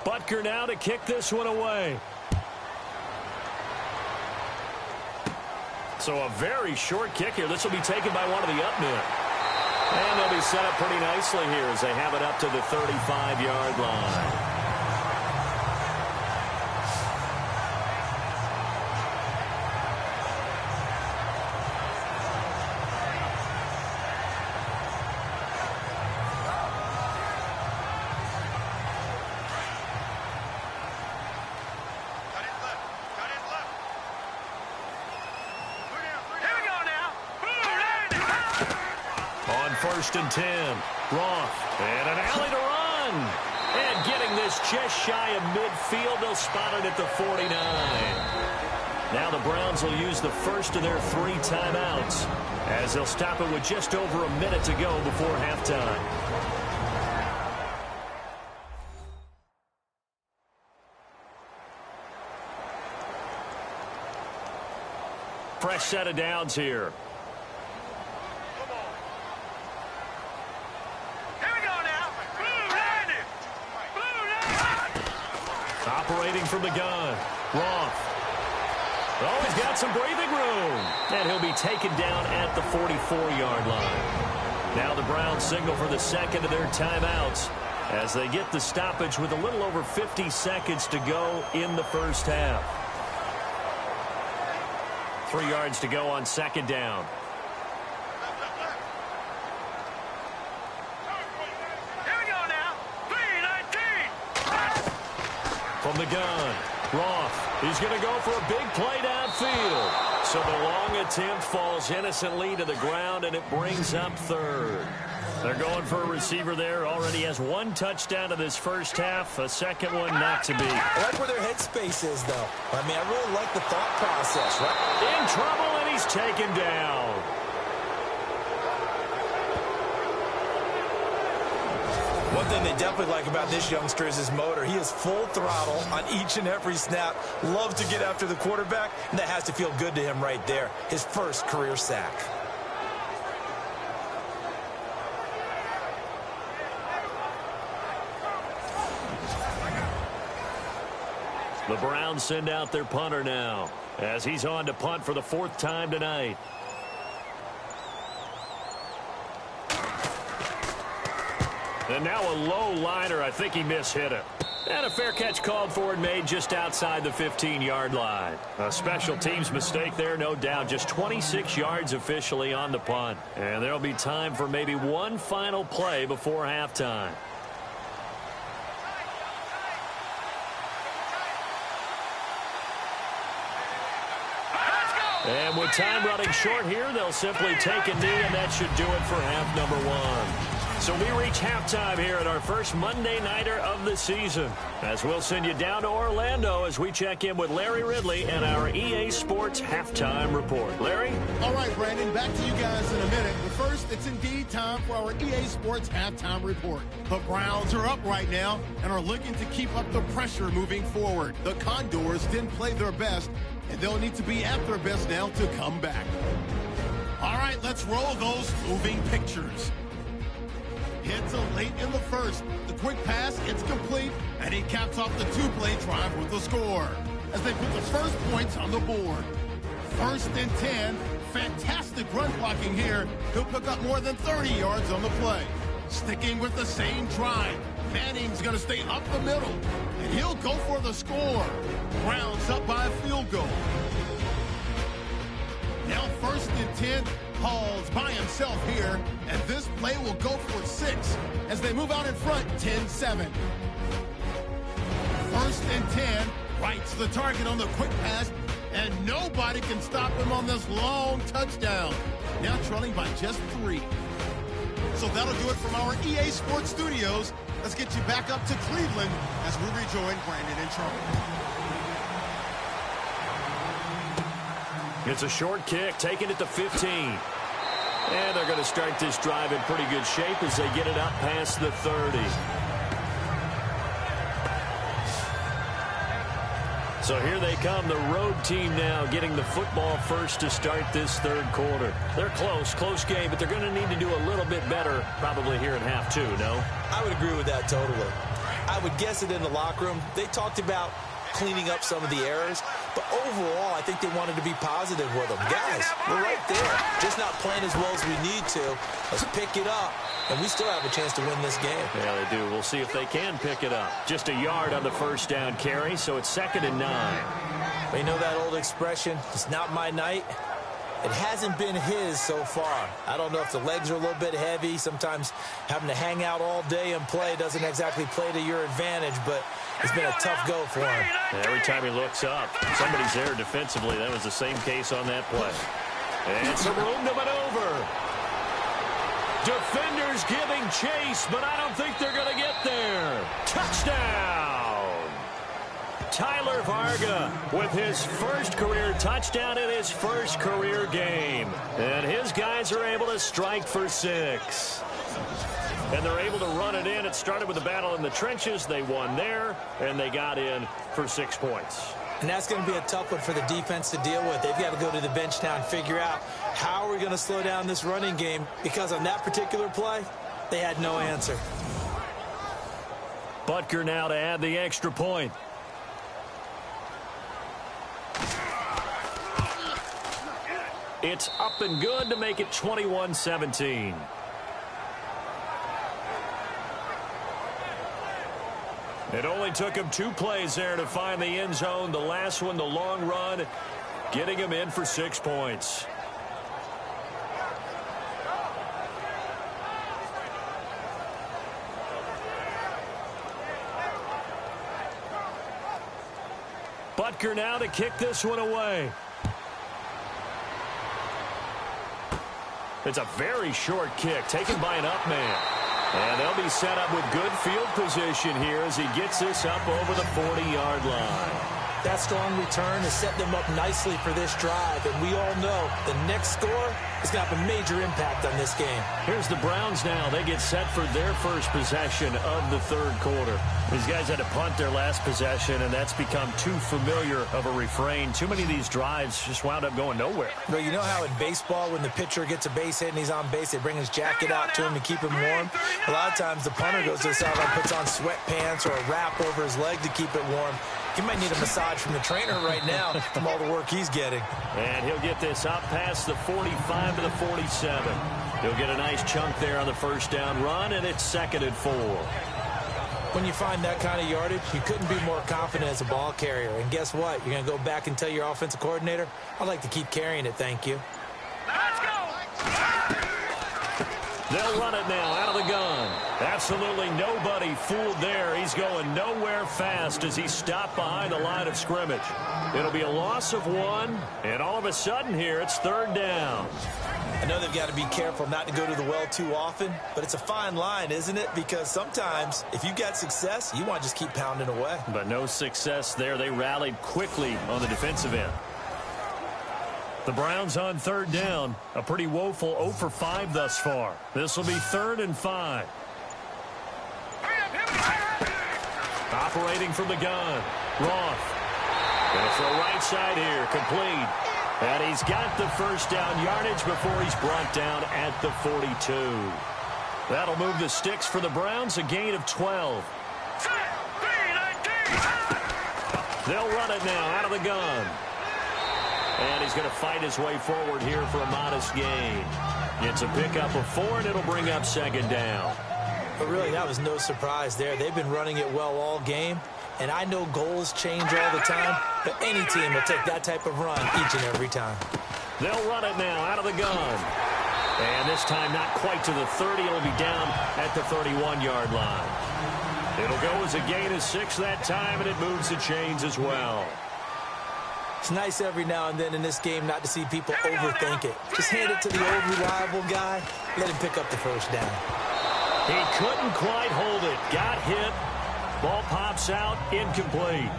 Butker now to kick this one away. So a very short kick here. This will be taken by one of the up men. And they'll be set up pretty nicely here as they have it up to the 35-yard line. First and 10. Roth. And an alley to run. And getting this just shy of midfield. They'll spot it at the 49. Now the Browns will use the first of their 3 timeouts as they'll stop it with just over a minute to go before halftime. Fresh set of downs here. Operating from the gun. Roth. Oh, he's got some breathing room. And he'll be taken down at the 44-yard line. Now the Browns signal for the second of their timeouts as they get the stoppage with a little over 50 seconds to go in the first half. 3 yards to go on second down. Here we go now. 3-19. From the gun, Roth. He's going to go for a big play downfield. So the long attempt falls innocently to the ground, and it brings up third. They're going for a receiver there. Already has 1 touchdown in this first half. A second one not to be. I like where their headspace is, though. I mean, I really like the thought process, right? In trouble, and he's taken down. One thing they definitely like about this youngster is his motor. He is full throttle on each and every snap. Loves to get after the quarterback, and that has to feel good to him right there. His first career sack. The Browns send out their punter now as he's on to punt for the 4th time tonight. And now a low liner. I think he mishit it. And a fair catch called for and made just outside the 15-yard line. A special teams mistake there, no doubt. Just 26 yards officially on the punt. And there'll be time for maybe one final play before halftime. And with time running short here, they'll simply take a knee, and that should do it for half number 1. So we reach halftime here at our first Monday Nighter of the season, as we'll send you down to Orlando as we check in with Larry Ridley and our EA Sports Halftime Report. Larry? All right, Brandon, back to you guys in a minute. But first, it's indeed time for our EA Sports Halftime Report. The Browns are up right now and are looking to keep up the pressure moving forward. The Condors didn't play their best, and they'll need to be at their best now to come back. All right, let's roll those moving pictures. Hits a late in the first. The quick pass, it's complete, and he caps off the 2-play drive with a score as they put the first points on the board. 1st and 10. Fantastic run blocking here. He'll pick up more than 30 yards on the play. Sticking with the same drive. Manning's going to stay up the middle, and he'll go for the score. Browns up by a field goal. Now 1st and 10. Hall's by himself here, and this play will go for 6 as they move out in front 10-7. 1st and 10. Wrights the target on the quick pass, and nobody can stop him on this long touchdown. Now trailing by just 3. So that'll do it from our EA Sports Studios. Let's get you back up to Cleveland as we rejoin Brandon and Charlie. It's a short kick, taking it to 15. And they're going to start this drive in pretty good shape as they get it up past the 30. So here they come, the road team now getting the football first to start this 3rd quarter. They're close game, but they're going to need to do a little bit better probably here in half 2, no? I would agree with that totally. I would guess it in the locker room. They talked about cleaning up some of the errors, but overall, I think they wanted to be positive with them. Guys, we're right there. Just not playing as well as we need to. Let's pick it up, and we still have a chance to win this game. Yeah, they do. We'll see if they can pick it up. Just a yard on the 1st down carry, so it's 2nd and 9. But you know that old expression, it's not my night? It hasn't been his so far. I don't know if the legs are a little bit heavy. Sometimes having to hang out all day and play doesn't exactly play to your advantage, but it's been a tough go for him. Every time he looks up, somebody's there defensively. That was the same case on that play. And some room to maneuver. Defenders giving chase, but I don't think they're going to get there. Touchdown! Tyler Varga with his first career touchdown in his first career game. And his guys are able to strike for 6. And they're able to run it in. It started with a battle in the trenches. They won there, and they got in for 6 points. And that's going to be a tough one for the defense to deal with. They've got to go to the bench now and figure out how are we going to slow down this running game, because on that particular play, they had no answer. Butker now to add the extra point. It's up and good to make it 21-17. It only took him 2 plays there to find the end zone. The last one, the long run, getting him in for 6 points. Butker now to kick this one away. It's a very short kick taken by an up man. And they'll be set up with good field position here as he gets this up over the 40-yard line. That strong return has set them up nicely for this drive, and we all know the next score is going to have a major impact on this game. Here's the Browns now. They get set for their first possession of the third quarter. These guys had to punt their last possession, and that's become too familiar of a refrain. Too many of these drives just wound up going nowhere. But you know how in baseball, when the pitcher gets a base hit and he's on base, they bring his jacket out to him to keep him warm? A lot of times the punter goes to the sideline, puts on sweatpants or a wrap over his leg to keep it warm. He might need a massage from the trainer right now from all the work he's getting. And he'll get this up past the 45 to the 47. He'll get a nice chunk there on the first down run, and it's 2nd and 4. When you find that kind of yardage, you couldn't be more confident as a ball carrier. And guess what? You're going to go back and tell your offensive coordinator, I'd like to keep carrying it, thank you. Let's go! They'll run it now out of the gun. Absolutely nobody fooled there. He's going nowhere fast as he's stopped behind the line of scrimmage. It'll be a loss of 1, and all of a sudden here it's 3rd down. I know they've got to be careful not to go to the well too often, but it's a fine line, isn't it? Because sometimes if you've got success, you want to just keep pounding away. But no success there. They rallied quickly on the defensive end. The Browns on 3rd down. A pretty woeful 0 for 5 thus far. This will be 3rd and 5. Operating from the gun. Roth. Going to throw right side here. Complete. And he's got the first down yardage before he's brought down at the 42. That'll move the sticks for the Browns. A gain of 12. They'll run it now out of the gun. And he's going to fight his way forward here for a modest gain. It's a pickup of 4, and it'll bring up 2nd down. But really, that was no surprise there. They've been running it well all game. And I know goals change all the time, but any team will take that type of run each and every time. They'll run it now out of the gun. And this time not quite to the 30. It'll be down at the 31-yard line. It'll go as a gain of 6 that time, and it moves the chains as well. It's nice every now and then in this game not to see people overthink it. Just hand it to the old reliable guy. Let him pick up the first down. He couldn't quite hold it. Got hit. Ball pops out. Incomplete.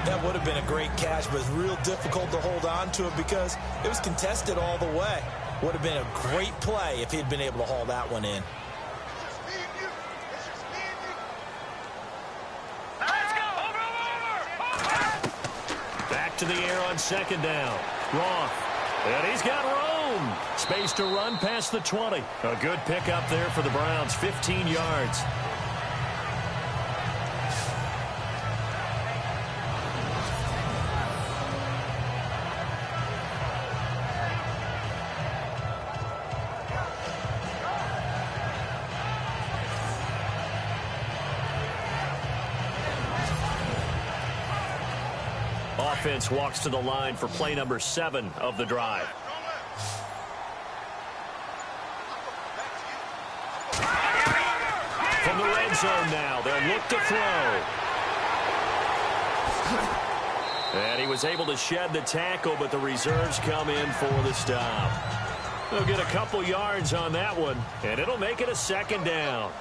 That would have been a great catch, but it's real difficult to hold on to it because it was contested all the way. Would have been a great play if he'd been able to haul that one in. Back to the air on 2nd down. Roth. And he's got room. Space to run past the 20. A good pickup there for the Browns. 15 yards. Offense walks to the line for play number 7 of the drive. From the red zone now, they'll look to throw. And he was able to shed the tackle, but the reserves come in for the stop. They'll get a couple yards on that one, and it'll make it a 2nd down.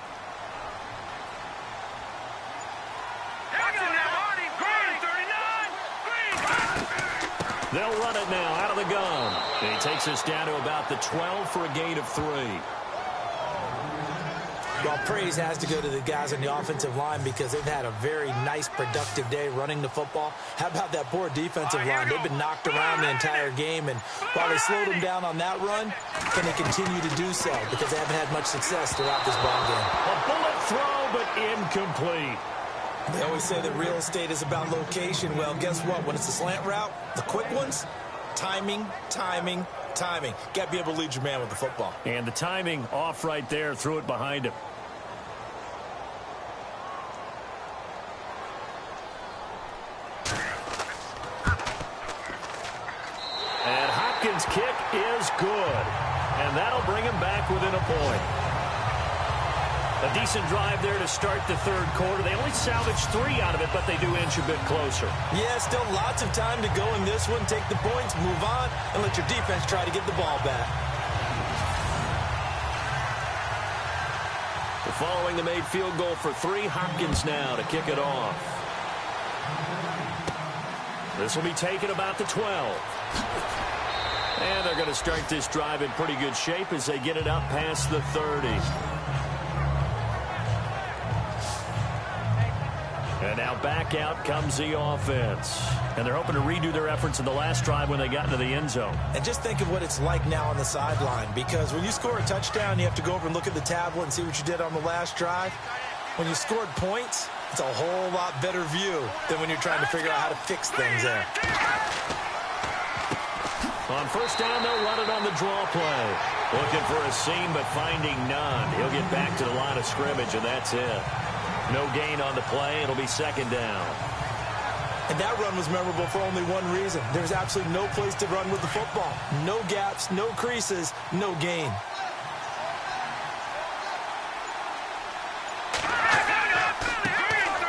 They'll run it now out of the gun. And he takes us down to about the 12 for a gain of 3. Well, praise has to go to the guys on the offensive line because they've had a very nice, productive day running the football. How about that poor defensive line? They've been knocked around the entire game, and while they slowed them down on that run, can they continue to do so because they haven't had much success throughout this ball game. A bullet throw, but incomplete. They always say that real estate is about location. Well, guess what? When it's a slant route, the quick ones, timing, timing, timing. Got to be able to lead your man with the football. And the timing off right there, threw it behind him. Hopkins' kick is good, and that'll bring him back within a point. A decent drive there to start the third quarter. They only salvaged 3 out of it, but they do inch a bit closer. Yeah, still lots of time to go in this one. Take the points, move on, and let your defense try to get the ball back. Following the made field goal for 3, Hopkins now to kick it off. This will be taken about the 12. And they're going to start this drive in pretty good shape as they get it up past the 30. And now back out comes the offense. And they're hoping to redo their efforts in the last drive when they got into the end zone. And just think of what it's like now on the sideline, because when you score a touchdown, you have to go over and look at the tablet and see what you did on the last drive. When you scored points, it's a whole lot better view than when you're trying to figure out how to fix things there. On first down, they'll run it on the draw play. Looking for a seam, but finding none. He'll get back to the line of scrimmage, and that's it. No gain on the play. It'll be second down. And that run was memorable for only one reason. There's absolutely no place to run with the football. No gaps, no creases, no gain.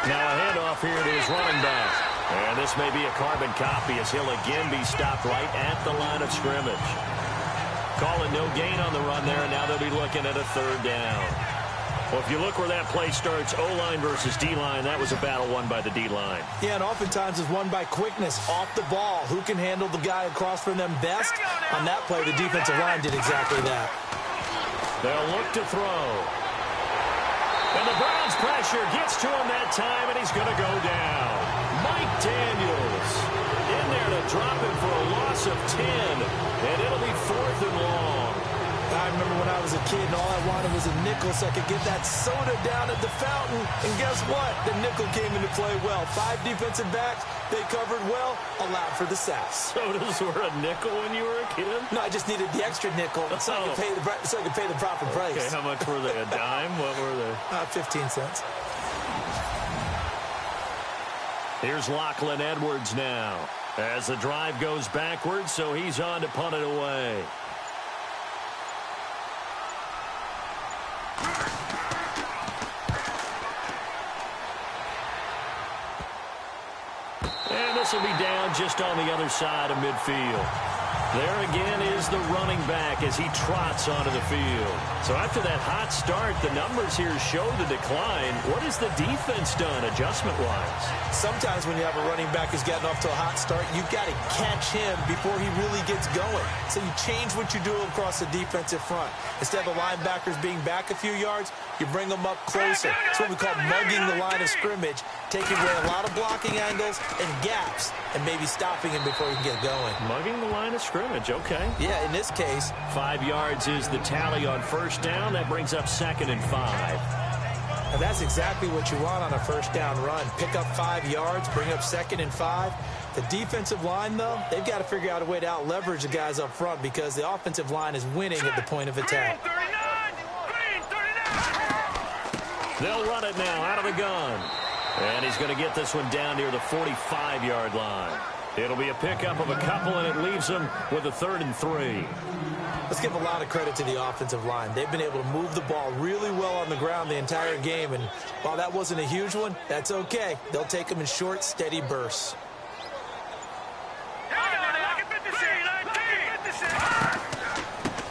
Now a handoff here to his running back. And this may be a carbon copy as he'll again be stopped right at the line of scrimmage. Call it no gain on the run there, and now they'll be looking at a third down. Well, if you look where that play starts, O-line versus D-line, that was a battle won by the D-line. Yeah, and oftentimes it's won by quickness off the ball. Who can handle the guy across from them best? On that play, the defensive line did exactly that. They'll look to throw. And the Browns' pressure gets to him that time, and he's going to go down. Mike Daniels in there to drop him for a loss of 10, and it'll be 4th and long. I remember when I was a kid and all I wanted was a nickel so I could get that soda down at the fountain. And guess what? The nickel came into play well. 5 defensive backs, they covered well, allowed for the sacks. Sodas were a nickel when you were a kid? No, I just needed the extra nickel so I could pay the proper price. Okay, how much were they? A dime? What were they? 15 cents. Here's Lachlan Edwards now as the drive goes backwards, so he's on to punt it away. And this will be down just on the other side of midfield. There again is the running back as he trots onto the field. So after that hot start, the numbers here show the decline. What has the defense done adjustment-wise? Sometimes when you have a running back who's gotten off to a hot start, you've got to catch him before he really gets going. So you change what you do across the defensive front. Instead of the linebackers being back a few yards, you bring them up closer. It's what we call mugging the line of scrimmage, taking away a lot of blocking angles and gaps, and maybe stopping him before he can get going. Mugging the line of scrimmage, okay. Yeah, in this case, 5 yards is the tally on first down. That brings up 2nd and 5. And that's exactly what you want on a first down run. Pick up 5 yards, bring up 2nd and 5. The defensive line, though, they've got to figure out a way to out-leverage the guys up front because the offensive line is winning at the point of attack. They'll run it now out of the gun. And he's going to get this one down near the 45-yard line. It'll be a pickup of a couple, and it leaves them with a 3rd and 3. Let's give a lot of credit to the offensive line. They've been able to move the ball really well on the ground the entire game, and while that wasn't a huge one, that's okay. They'll take them in short, steady bursts.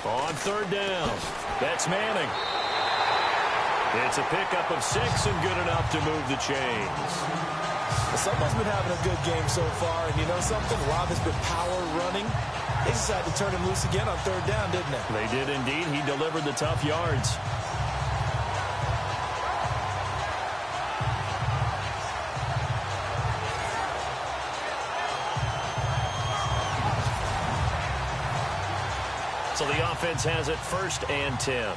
On 3rd down, that's Manning. It's a pickup of 6 and good enough to move the chains. Someone's been having a good game so far, and you know something? A lot of it's been power running. They decided to turn him loose again on 3rd down, didn't they? They did indeed. He delivered the tough yards. So the offense has it 1st and 10.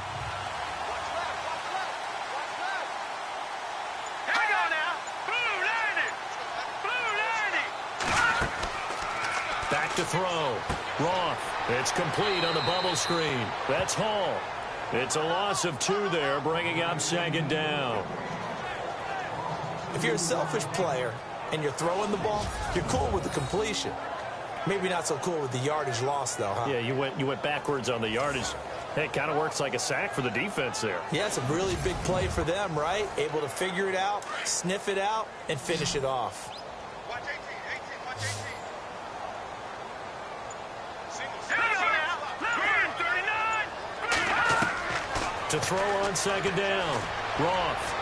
Back to throw. Roth. It's complete on the bubble screen. That's Hall. It's a loss of 2 there, bringing up 2nd down. If you're a selfish player and you're throwing the ball, you're cool with the completion. Maybe not so cool with the yardage loss, though, huh? Yeah, you went backwards on the yardage. It kind of works like a sack for the defense there. Yeah, it's a really big play for them, right? Able to figure it out, sniff it out, and finish it off. Watch 18, watch 18. To throw on second down. Roth.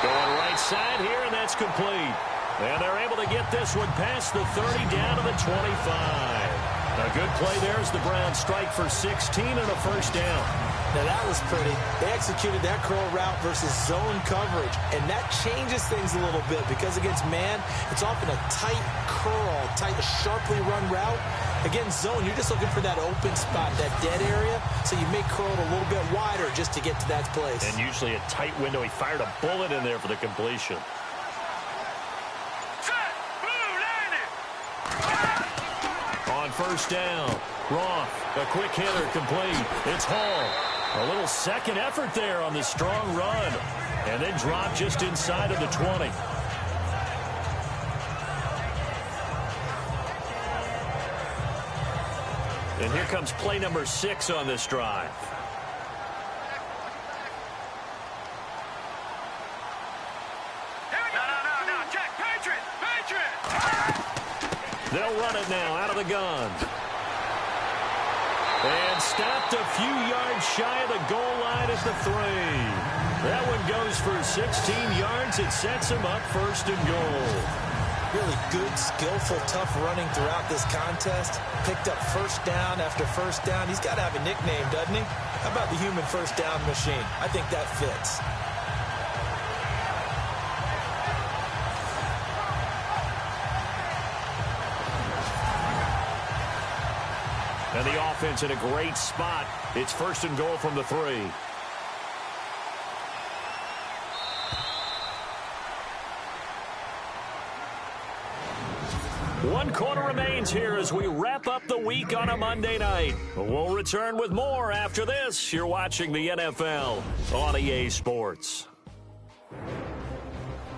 Going right side here, and that's complete. And they're able to get this one past the 30 down to the 25. A good play there as the Browns strike for 16 and a first down. Now, that was pretty. They executed that curl route versus zone coverage, and that changes things a little bit because against man, it's often a tight curl, sharply run route. Against zone, you're just looking for that open spot, that dead area, so you may curl it a little bit wider just to get to that place. And usually a tight window. He fired a bullet in there for the completion. On first down, Roth, a quick hitter, complete. It's Hall. A little second effort there on the strong run. And then dropped just inside of the 20. And here comes play number 6 on this drive. No, check, Patriot! They'll run it now out of the gun. And stopped a few yards shy of the goal line at the 3. That one goes for 16 yards. It sets him up first and goal. Really good, skillful, tough running throughout this contest. Picked up first down after first down. He's got to have a nickname, doesn't he? How about the human first down machine? I think that fits. And the offense in a great spot. It's first and goal from the 3. One quarter remains here as we wrap up the week on a Monday night. We'll return with more after this. You're watching the NFL on EA Sports.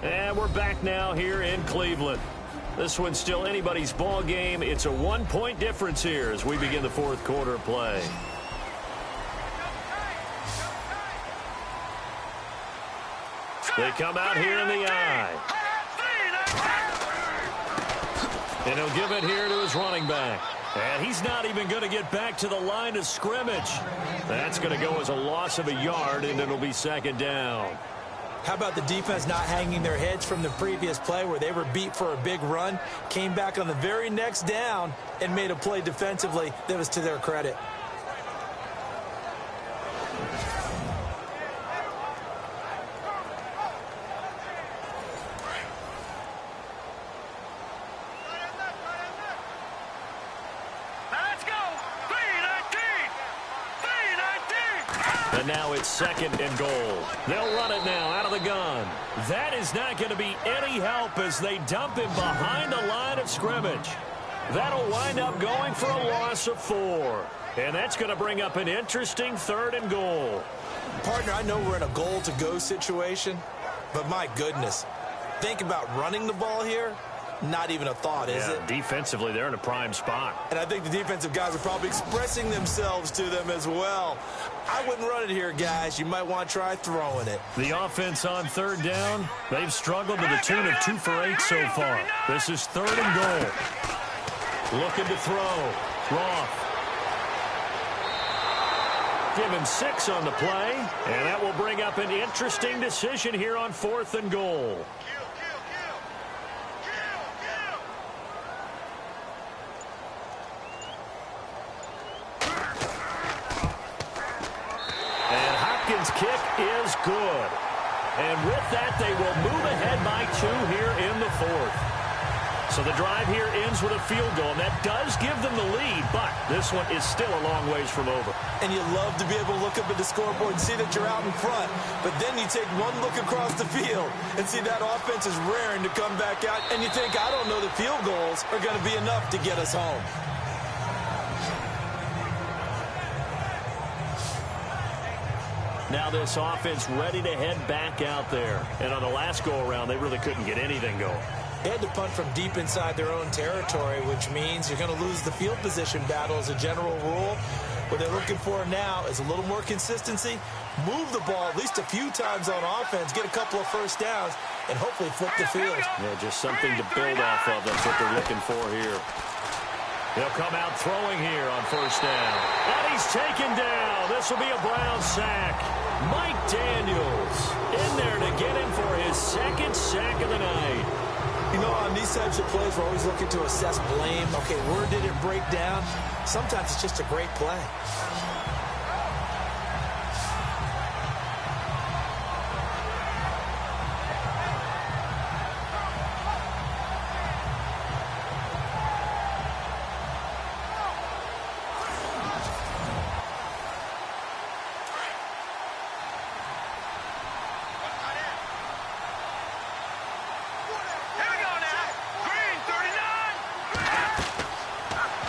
And we're back now here in Cleveland. This one's still anybody's ball game. It's a 1-point difference here as we begin the fourth quarter play. They come out here in the eye. And he'll give it here to his running back. And he's not even going to get back to the line of scrimmage. That's going to go as a loss of a yard, and it'll be second down. How about the defense not hanging their heads from the previous play where they were beat for a big run, came back on the very next down, and made a play defensively that was to their credit. And now it's second and goal. They'll run it now out of the gun. That is not going to be any help as they dump him behind the line of scrimmage. That'll wind up going for a loss of 4. And that's going to bring up an interesting third and goal. Partner, I know we're in a goal-to-go situation, but my goodness, think about running the ball here. Not even a thought, is it? Defensively, they're in a prime spot. And I think the defensive guys are probably expressing themselves to them as well. I wouldn't run it here, guys. You might want to try throwing it. The offense on third down, they've struggled to the tune of 2 for 8 so far. This is third and goal. Looking to throw. Roth. Give him 6 on the play, and that will bring up an interesting decision here on fourth and goal. Kick is good. And with that, they will move ahead by 2 here in the fourth. So the drive here ends with a field goal, and that does give them the lead, but this one is still a long ways from over. And you love to be able to look up at the scoreboard and see that you're out in front, but then you take one look across the field and see that offense is raring to come back out, and you think, I don't know, the field goals are going to be enough to get us home. Now this offense ready to head back out there. And on the last go-around, they really couldn't get anything going. They had to punt from deep inside their own territory, which means you're going to lose the field position battle as a general rule. What they're looking for now is a little more consistency, move the ball at least a few times on offense, get a couple of first downs, and hopefully flip the field. Yeah, just something to build off of. That's what they're looking for here. He'll come out throwing here on first down. And he's taken down. This will be a Brown sack. Mike Daniels in there to get him for his second sack of the night. You know, on these types of plays, we're always looking to assess blame. Okay, where did it break down? Sometimes it's just a great play.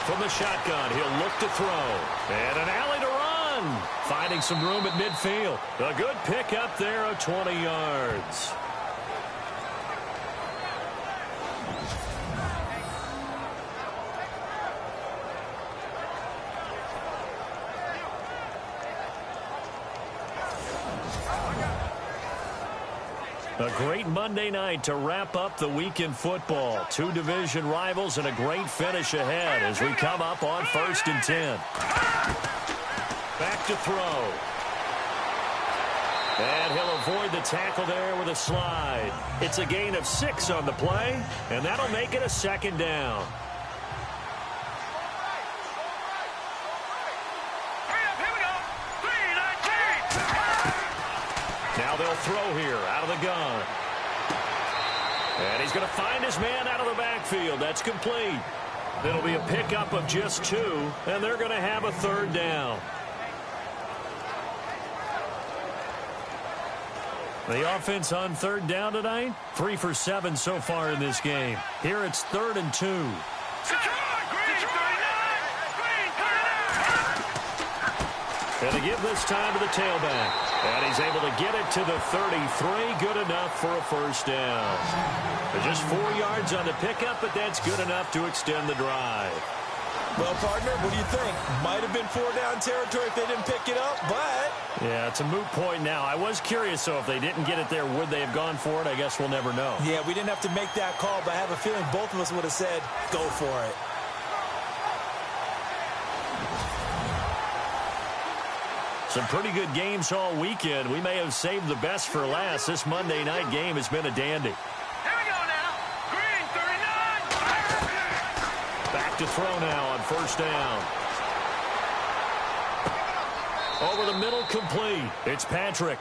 From the shotgun, he'll look to throw. And an alley to run. Finding some room at midfield. A good pickup there of 20 yards. A great Monday night to wrap up the week in football. Two division rivals and a great finish ahead as we come up on 1st and 10. Back to throw. And he'll avoid the tackle there with a slide. It's a gain of 6 on the play, and that'll make it a 2nd down. Now they'll throw here out of the gun. And he's going to find his man out of the backfield. That's complete. It'll be a pickup of just 2, and they're going to have a 3rd down. The offense on 3rd down tonight, 3 for 7 so far in this game. Here it's 3rd and 2. And to give this time to the tailback. And he's able to get it to the 33. Good enough for a 1st down. Just 4 yards on the pickup, but that's good enough to extend the drive. Well, partner, what do you think? Might have been 4-down territory if they didn't pick it up, but... Yeah, it's a moot point now. I was curious, so if they didn't get it there, would they have gone for it? I guess we'll never know. Yeah, we didn't have to make that call, but I have a feeling both of us would have said, go for it. Some pretty good games all weekend. We may have saved the best for last. This Monday night game has been a dandy. Here we go now. Green, 39. Back to throw now on 1st down. Over the middle, complete. It's Patrick.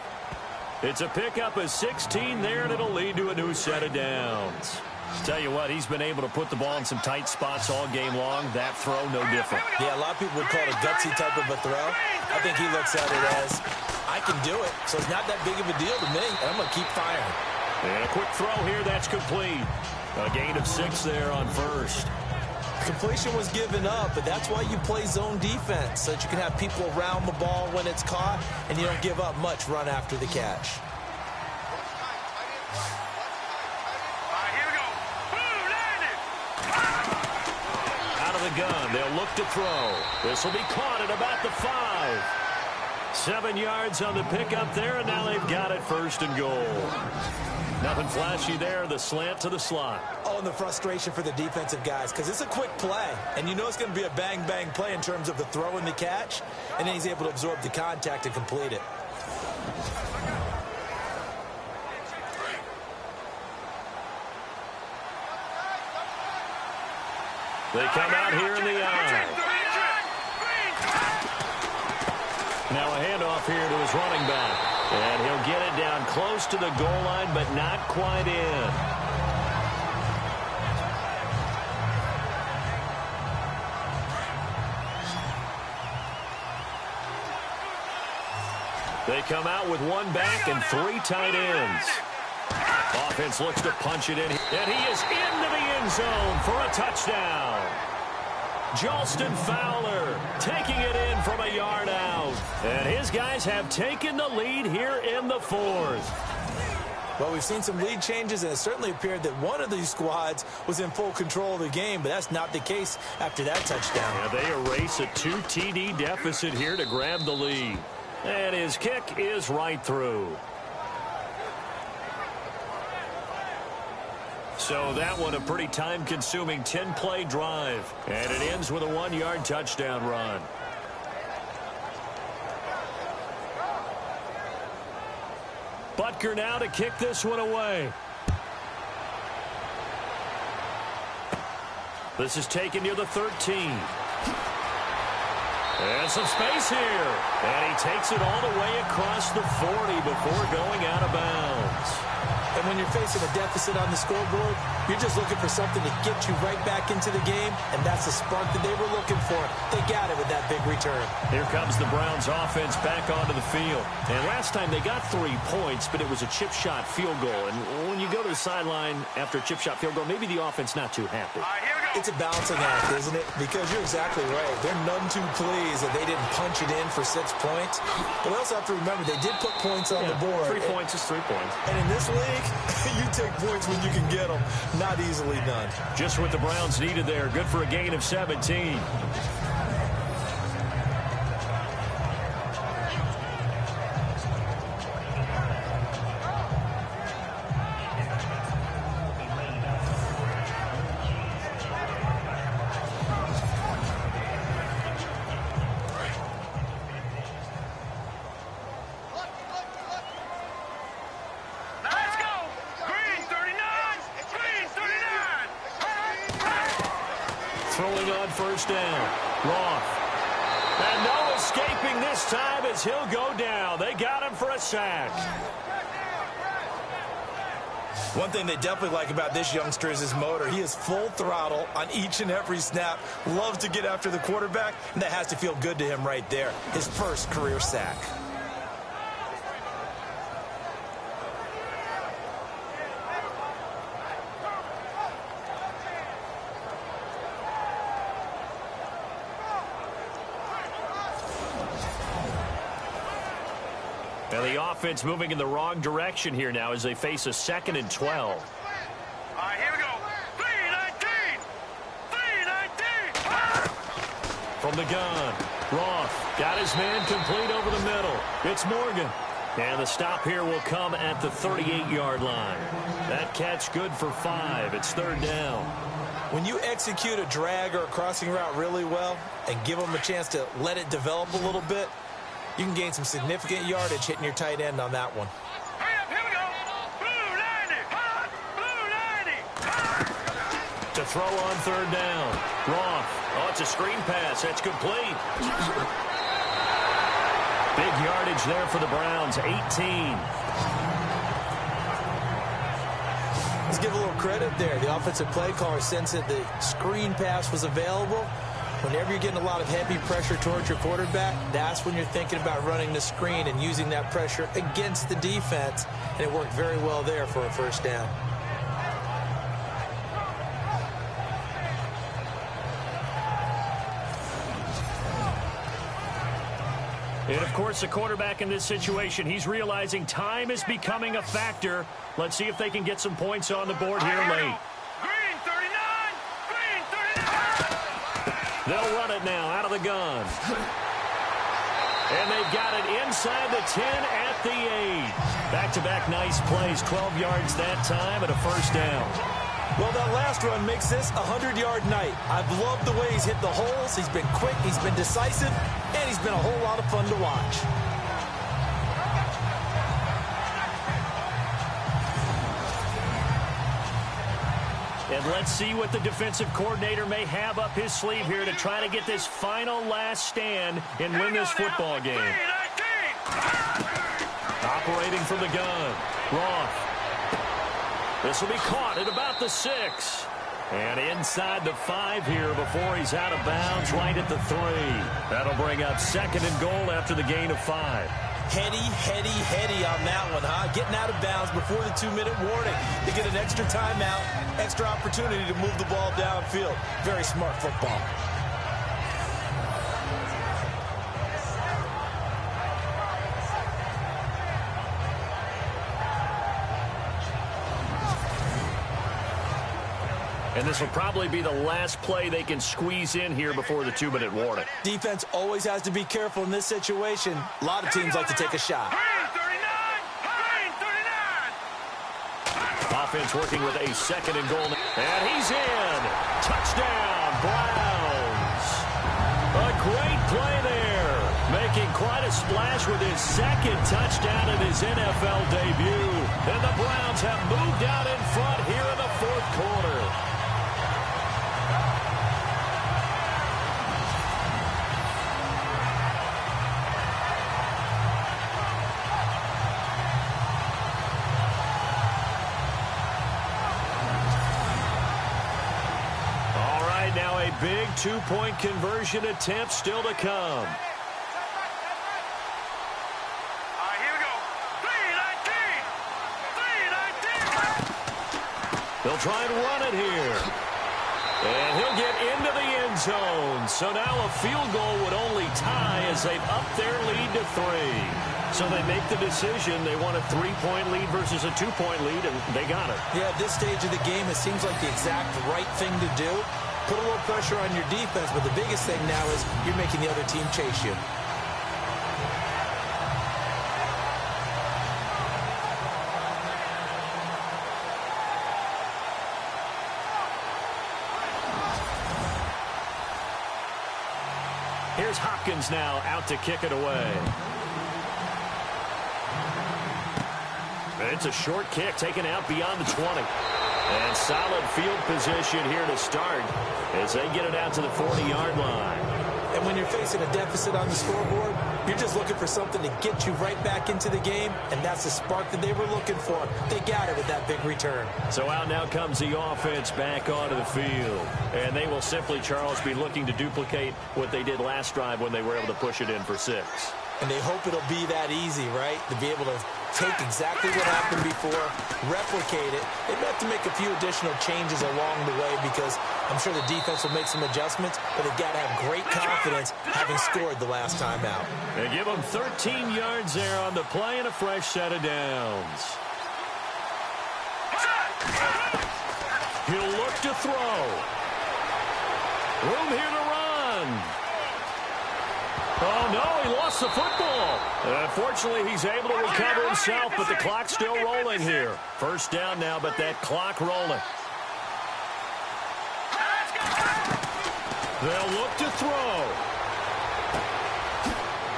It's a pickup of 16 there, and it'll lead to a new set of downs. Tell you what, he's been able to put the ball in some tight spots all game long. That throw, no different. Yeah, a lot of people would call it a gutsy type of a throw. I think he looks at it as, I can do it, so it's not that big of a deal to me, and I'm going to keep firing. And a quick throw here, that's complete. A gain of 6 there on 1st. Completion was given up, but that's why you play zone defense, so that you can have people around the ball when it's caught, and you don't give up much run after the catch. Gun. They'll look to throw. This will be caught at about the 5. 7 yards on the pickup there, and now they've got it 1st and goal. Nothing flashy there. The slant to the slot. Oh, and the frustration for the defensive guys, because it's a quick play, and you know it's going to be a bang-bang play in terms of the throw and the catch, and then he's able to absorb the contact and complete it. They come out here in the eye. Now a handoff here to his running back. And he'll get it down close to the goal line, but not quite in. They come out with 1 back and 3 tight ends. Offense looks to punch it in, and he is into the end zone for a touchdown. Jalston Fowler taking it in from a yard out. And his guys have taken the lead here in the 4th. Well, we've seen some lead changes, and it certainly appeared that one of these squads was in full control of the game, but that's not the case after that touchdown. Yeah, they erase a 2 TD deficit here to grab the lead. And his kick is right through. So that one a pretty time-consuming 10-play drive. And it ends with a 1-yard touchdown run. Butker now to kick this one away. This is taken near the 13. And some space here. And he takes it all the way across the 40 before going out of bounds. And when you're facing a deficit on the scoreboard, you're just looking for something to get you right back into the game, and that's the spark that they were looking for. They got it with that big return. Here comes the Browns offense back onto the field. And last time they got 3 points, but it was a chip shot field goal. And when you go to the sideline after a chip shot field goal, maybe the offense not too happy. It's a balancing act, isn't it? Because you're exactly right. They're none too pleased that they didn't punch it in for 6 points. But we also have to remember they did put points on the board. 3 points is 3 points. And in this league, you take points when you can get them. Not easily done. Just what the Browns needed there. Good for a gain of 17. Throwing on first down. Roth. And no escaping this time as he'll go down. They got him for a sack. One thing they definitely like about this youngster is his motor. He is full throttle on each and every snap. Loves to get after the quarterback, and that has to feel good to him right there. His first career sack. And the offense moving in the wrong direction here now as they face a 2nd and 12. All right, here we go. 3-19. 3-19. From the gun, Roth got his man complete over the middle. It's Morgan. And the stop here will come at the 38-yard line. That catch good for 5. It's 3rd down. When you execute a drag or a crossing route really well and give them a chance to let it develop a little bit, you can gain some significant yardage hitting your tight end on that one. Hurry up, here we go. Blue 90. Blue 90. To throw on 3rd down. Roth. Oh, it's a screen pass. That's complete. Big yardage there for the Browns. 18. Let's give a little credit there. The offensive play caller sensed that the screen pass was available. Whenever you're getting a lot of heavy pressure towards your quarterback, that's when you're thinking about running the screen and using that pressure against the defense. And it worked very well there for a first down. And, of course, the quarterback in this situation, he's realizing time is becoming a factor. Let's see if they can get some points on the board here late. Green 39. Green 39. They'll run it now out of the gun. And they've got it inside the 10 at the 8. Back-to-back nice plays, 12 yards that time and a first down. Well, that last run makes this a 100-yard night. I've loved the way he's hit the holes. He's been quick, he's been decisive, and he's been a whole lot of fun to watch. And let's see what the defensive coordinator may have up his sleeve here to try to get this final last stand and win this football game. 3-19. Operating from the gun, Roth. This will be caught at about the 6. And inside the 5 here before he's out of bounds right at the 3. That'll bring up 2nd and goal after the gain of 5. Heady on that one, huh? Getting out of bounds before the 2-minute warning. They get an extra timeout, extra opportunity to move the ball downfield. Very smart football. And this will probably be the last play they can squeeze in here before the 2-minute warning. Defense always has to be careful in this situation. A lot of teams like to take a shot. Offense working with a 2nd and goal. And he's in. Touchdown, Browns. A great play there. Making quite a splash with his 2nd touchdown in his NFL debut. And the Browns have moved out in front here in the 4th quarter. Now a big 2-point conversion attempt still to come. Here we go. 3-19. They'll try and run it here. And he'll get into the end zone. So now a field goal would only tie as they've upped their lead to 3. So they make the decision. They want a 3-point lead versus a 2-point lead, and they got it. Yeah, at this stage of the game, it seems like the exact right thing to do. Put a little pressure on your defense, but the biggest thing now is you're making the other team chase you. Here's Hopkins now out to kick it away. It's a short kick taken out beyond the 20. And solid field position here to start as they get it out to the 40-yard line. And when you're facing a deficit on the scoreboard, you're just looking for something to get you right back into the game, and that's the spark that they were looking for. They got it with that big return. So out now comes the offense back onto the field. And they will simply, Charles, be looking to duplicate what they did last drive when they were able to push it in for 6. And they hope it'll be that easy, right? To be able to take exactly what happened before, replicate it. They have to make a few additional changes along the way because I'm sure the defense will make some adjustments, but they've got to have great confidence having scored the last time out. They give them 13 yards there on the play and a fresh set of downs. He'll look to throw. Room here to run. Oh, no, he lost the football. Unfortunately, he's able to recover himself, but the clock's still rolling here. First down now, but that clock rolling. They'll look to throw.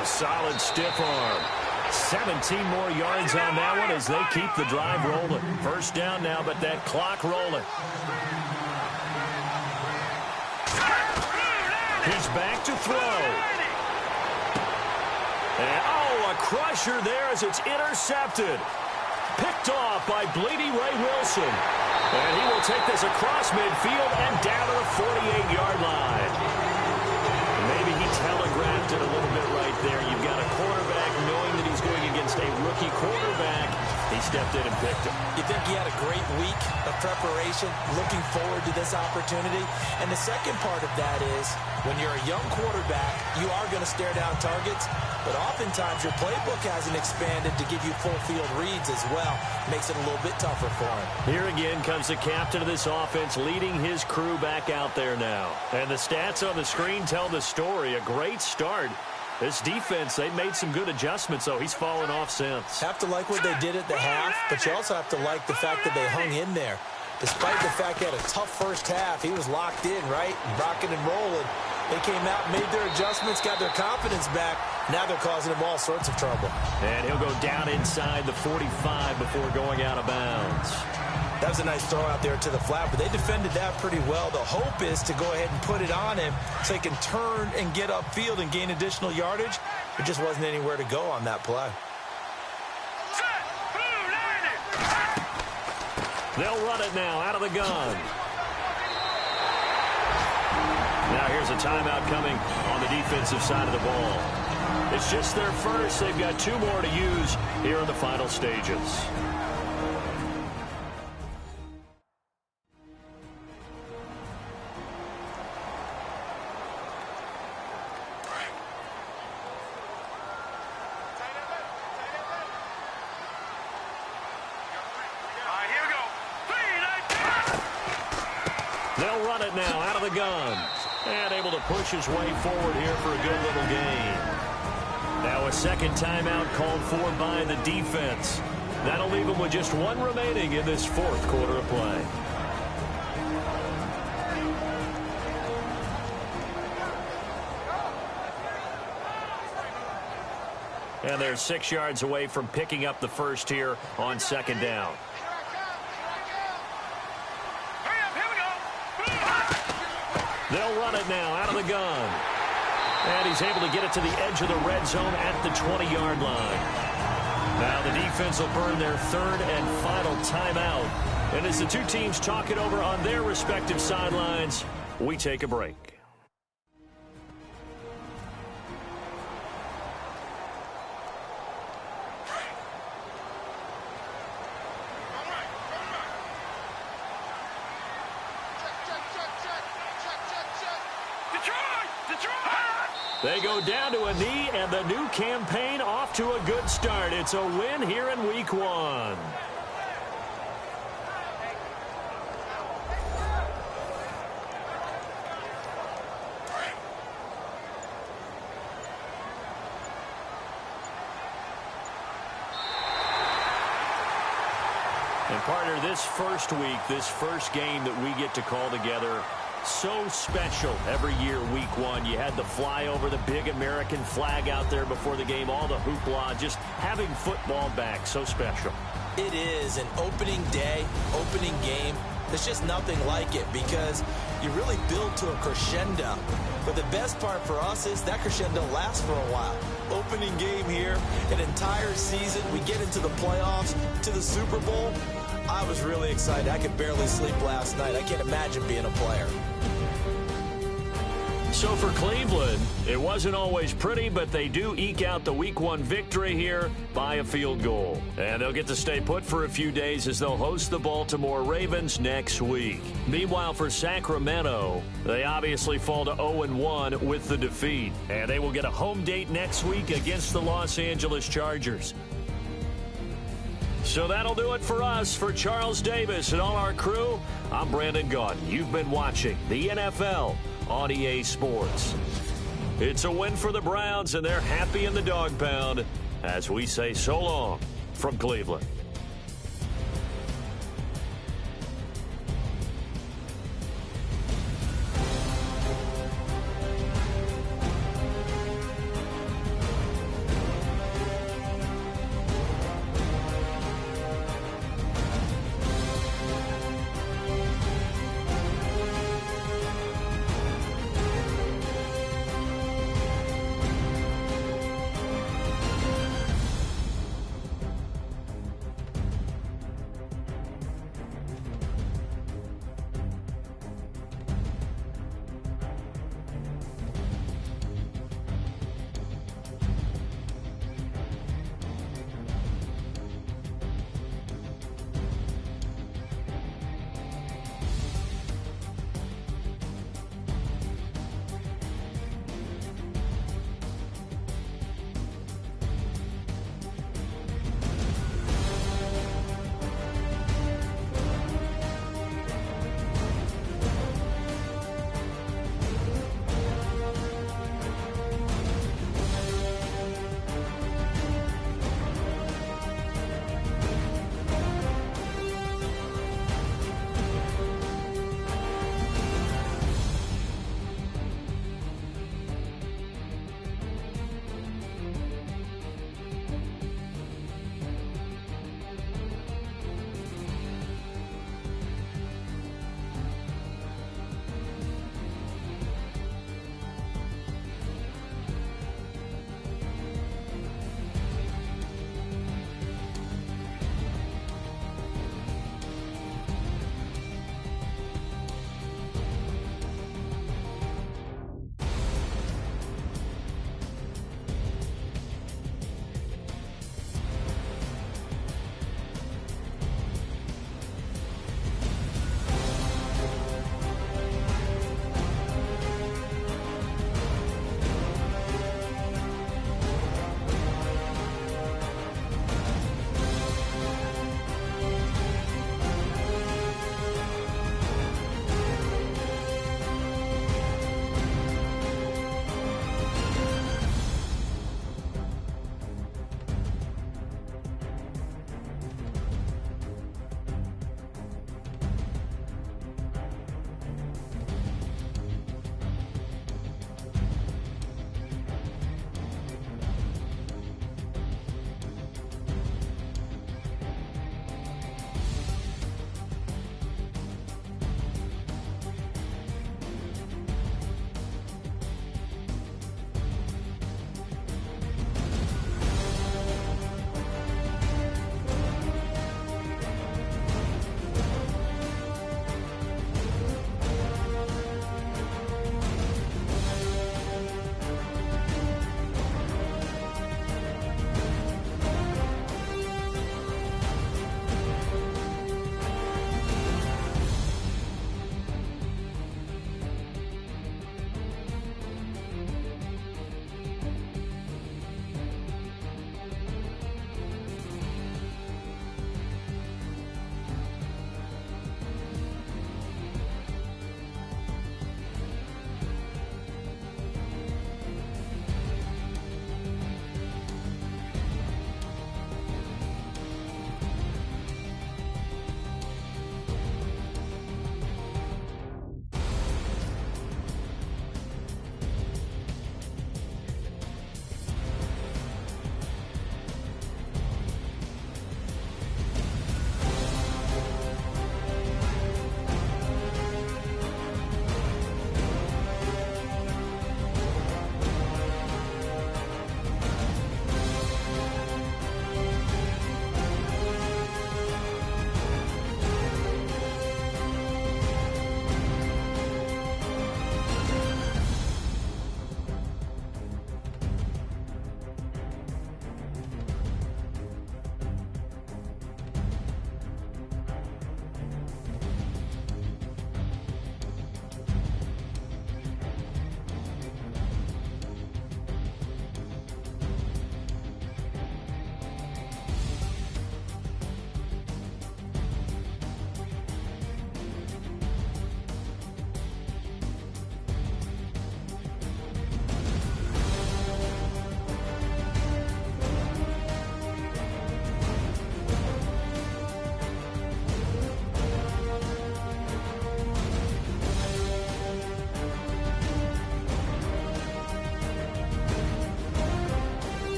A solid stiff arm. 17 more yards on that one as they keep the drive rolling. First down now, but that clock rolling. He's back to throw. And, oh, a crusher there as it's intercepted. Picked off by Bleedy Ray Wilson. And he will take this across midfield and down to the 48-yard line. Maybe he telegraphed it a little bit right there. You've got a quarterback knowing that he's going against a rookie quarterback. He stepped in and picked him. You think he had a great week of preparation, looking forward to this opportunity? And the second part of that is, when you're a young quarterback, you are going to stare down targets, but oftentimes your playbook hasn't expanded to give you full field reads as well. Makes it a little bit tougher for him. Here again comes the captain of this offense leading his crew back out there now. And the stats on the screen tell the story. A great start. This defense, they made some good adjustments, though. He's fallen off since. Have to like what they did at the half, but you also have to like the fact that they hung in there. Despite the fact they had a tough first half, he was locked in, right? Rocking and rolling. They came out, made their adjustments, got their confidence back. Now they're causing him all sorts of trouble. And he'll go down inside the 45 before going out of bounds. That was a nice throw out there to the flat, but they defended that pretty well. The hope is to go ahead and put it on him so he can turn and get upfield and gain additional yardage. There just wasn't anywhere to go on that play. They'll run it now out of the gun. Now here's a timeout coming on the defensive side of the ball. It's just their first. They've got 2 more to use here in the final stages. They'll run it now out of the gun. And able to push his way forward here for a good little gain. Now a second timeout called for by the defense. That'll leave them with just one remaining in this fourth quarter of play. And they're 6 yards away from picking up the first here on second down. They'll run it now out of the gun. And he's able to get it to the edge of the red zone at the 20-yard line. Now the defense will burn their third and final timeout. And as the two teams talk it over on their respective sidelines, we take a break. They go down to a knee, and the new campaign off to a good start. It's a win here in Week 1. And partner, this first week, this first game that we get to call together, so special every year, Week 1. You had the flyover, the big American flag out there before the game, all the hoopla, just having football back, so special. It is an opening day, opening game. There's just nothing like it because you really build to a crescendo. But the best part for us is that crescendo lasts for a while. Opening game here, an entire season. We get into the playoffs, to the Super Bowl. I was really excited. I could barely sleep last night. I can't imagine being a player. So for Cleveland, it wasn't always pretty, but they do eke out the Week 1 victory here by a field goal. And they'll get to stay put for a few days as they'll host the Baltimore Ravens next week. Meanwhile, for Sacramento, they obviously fall to 0-1 with the defeat. And they will get a home date next week against the Los Angeles Chargers. So that'll do it for us. For Charles Davis and all our crew, I'm Brandon Gaudin. You've been watching the NFL on EA Sports. It's a win for the Browns, and they're happy in the dog pound as we say so long from Cleveland.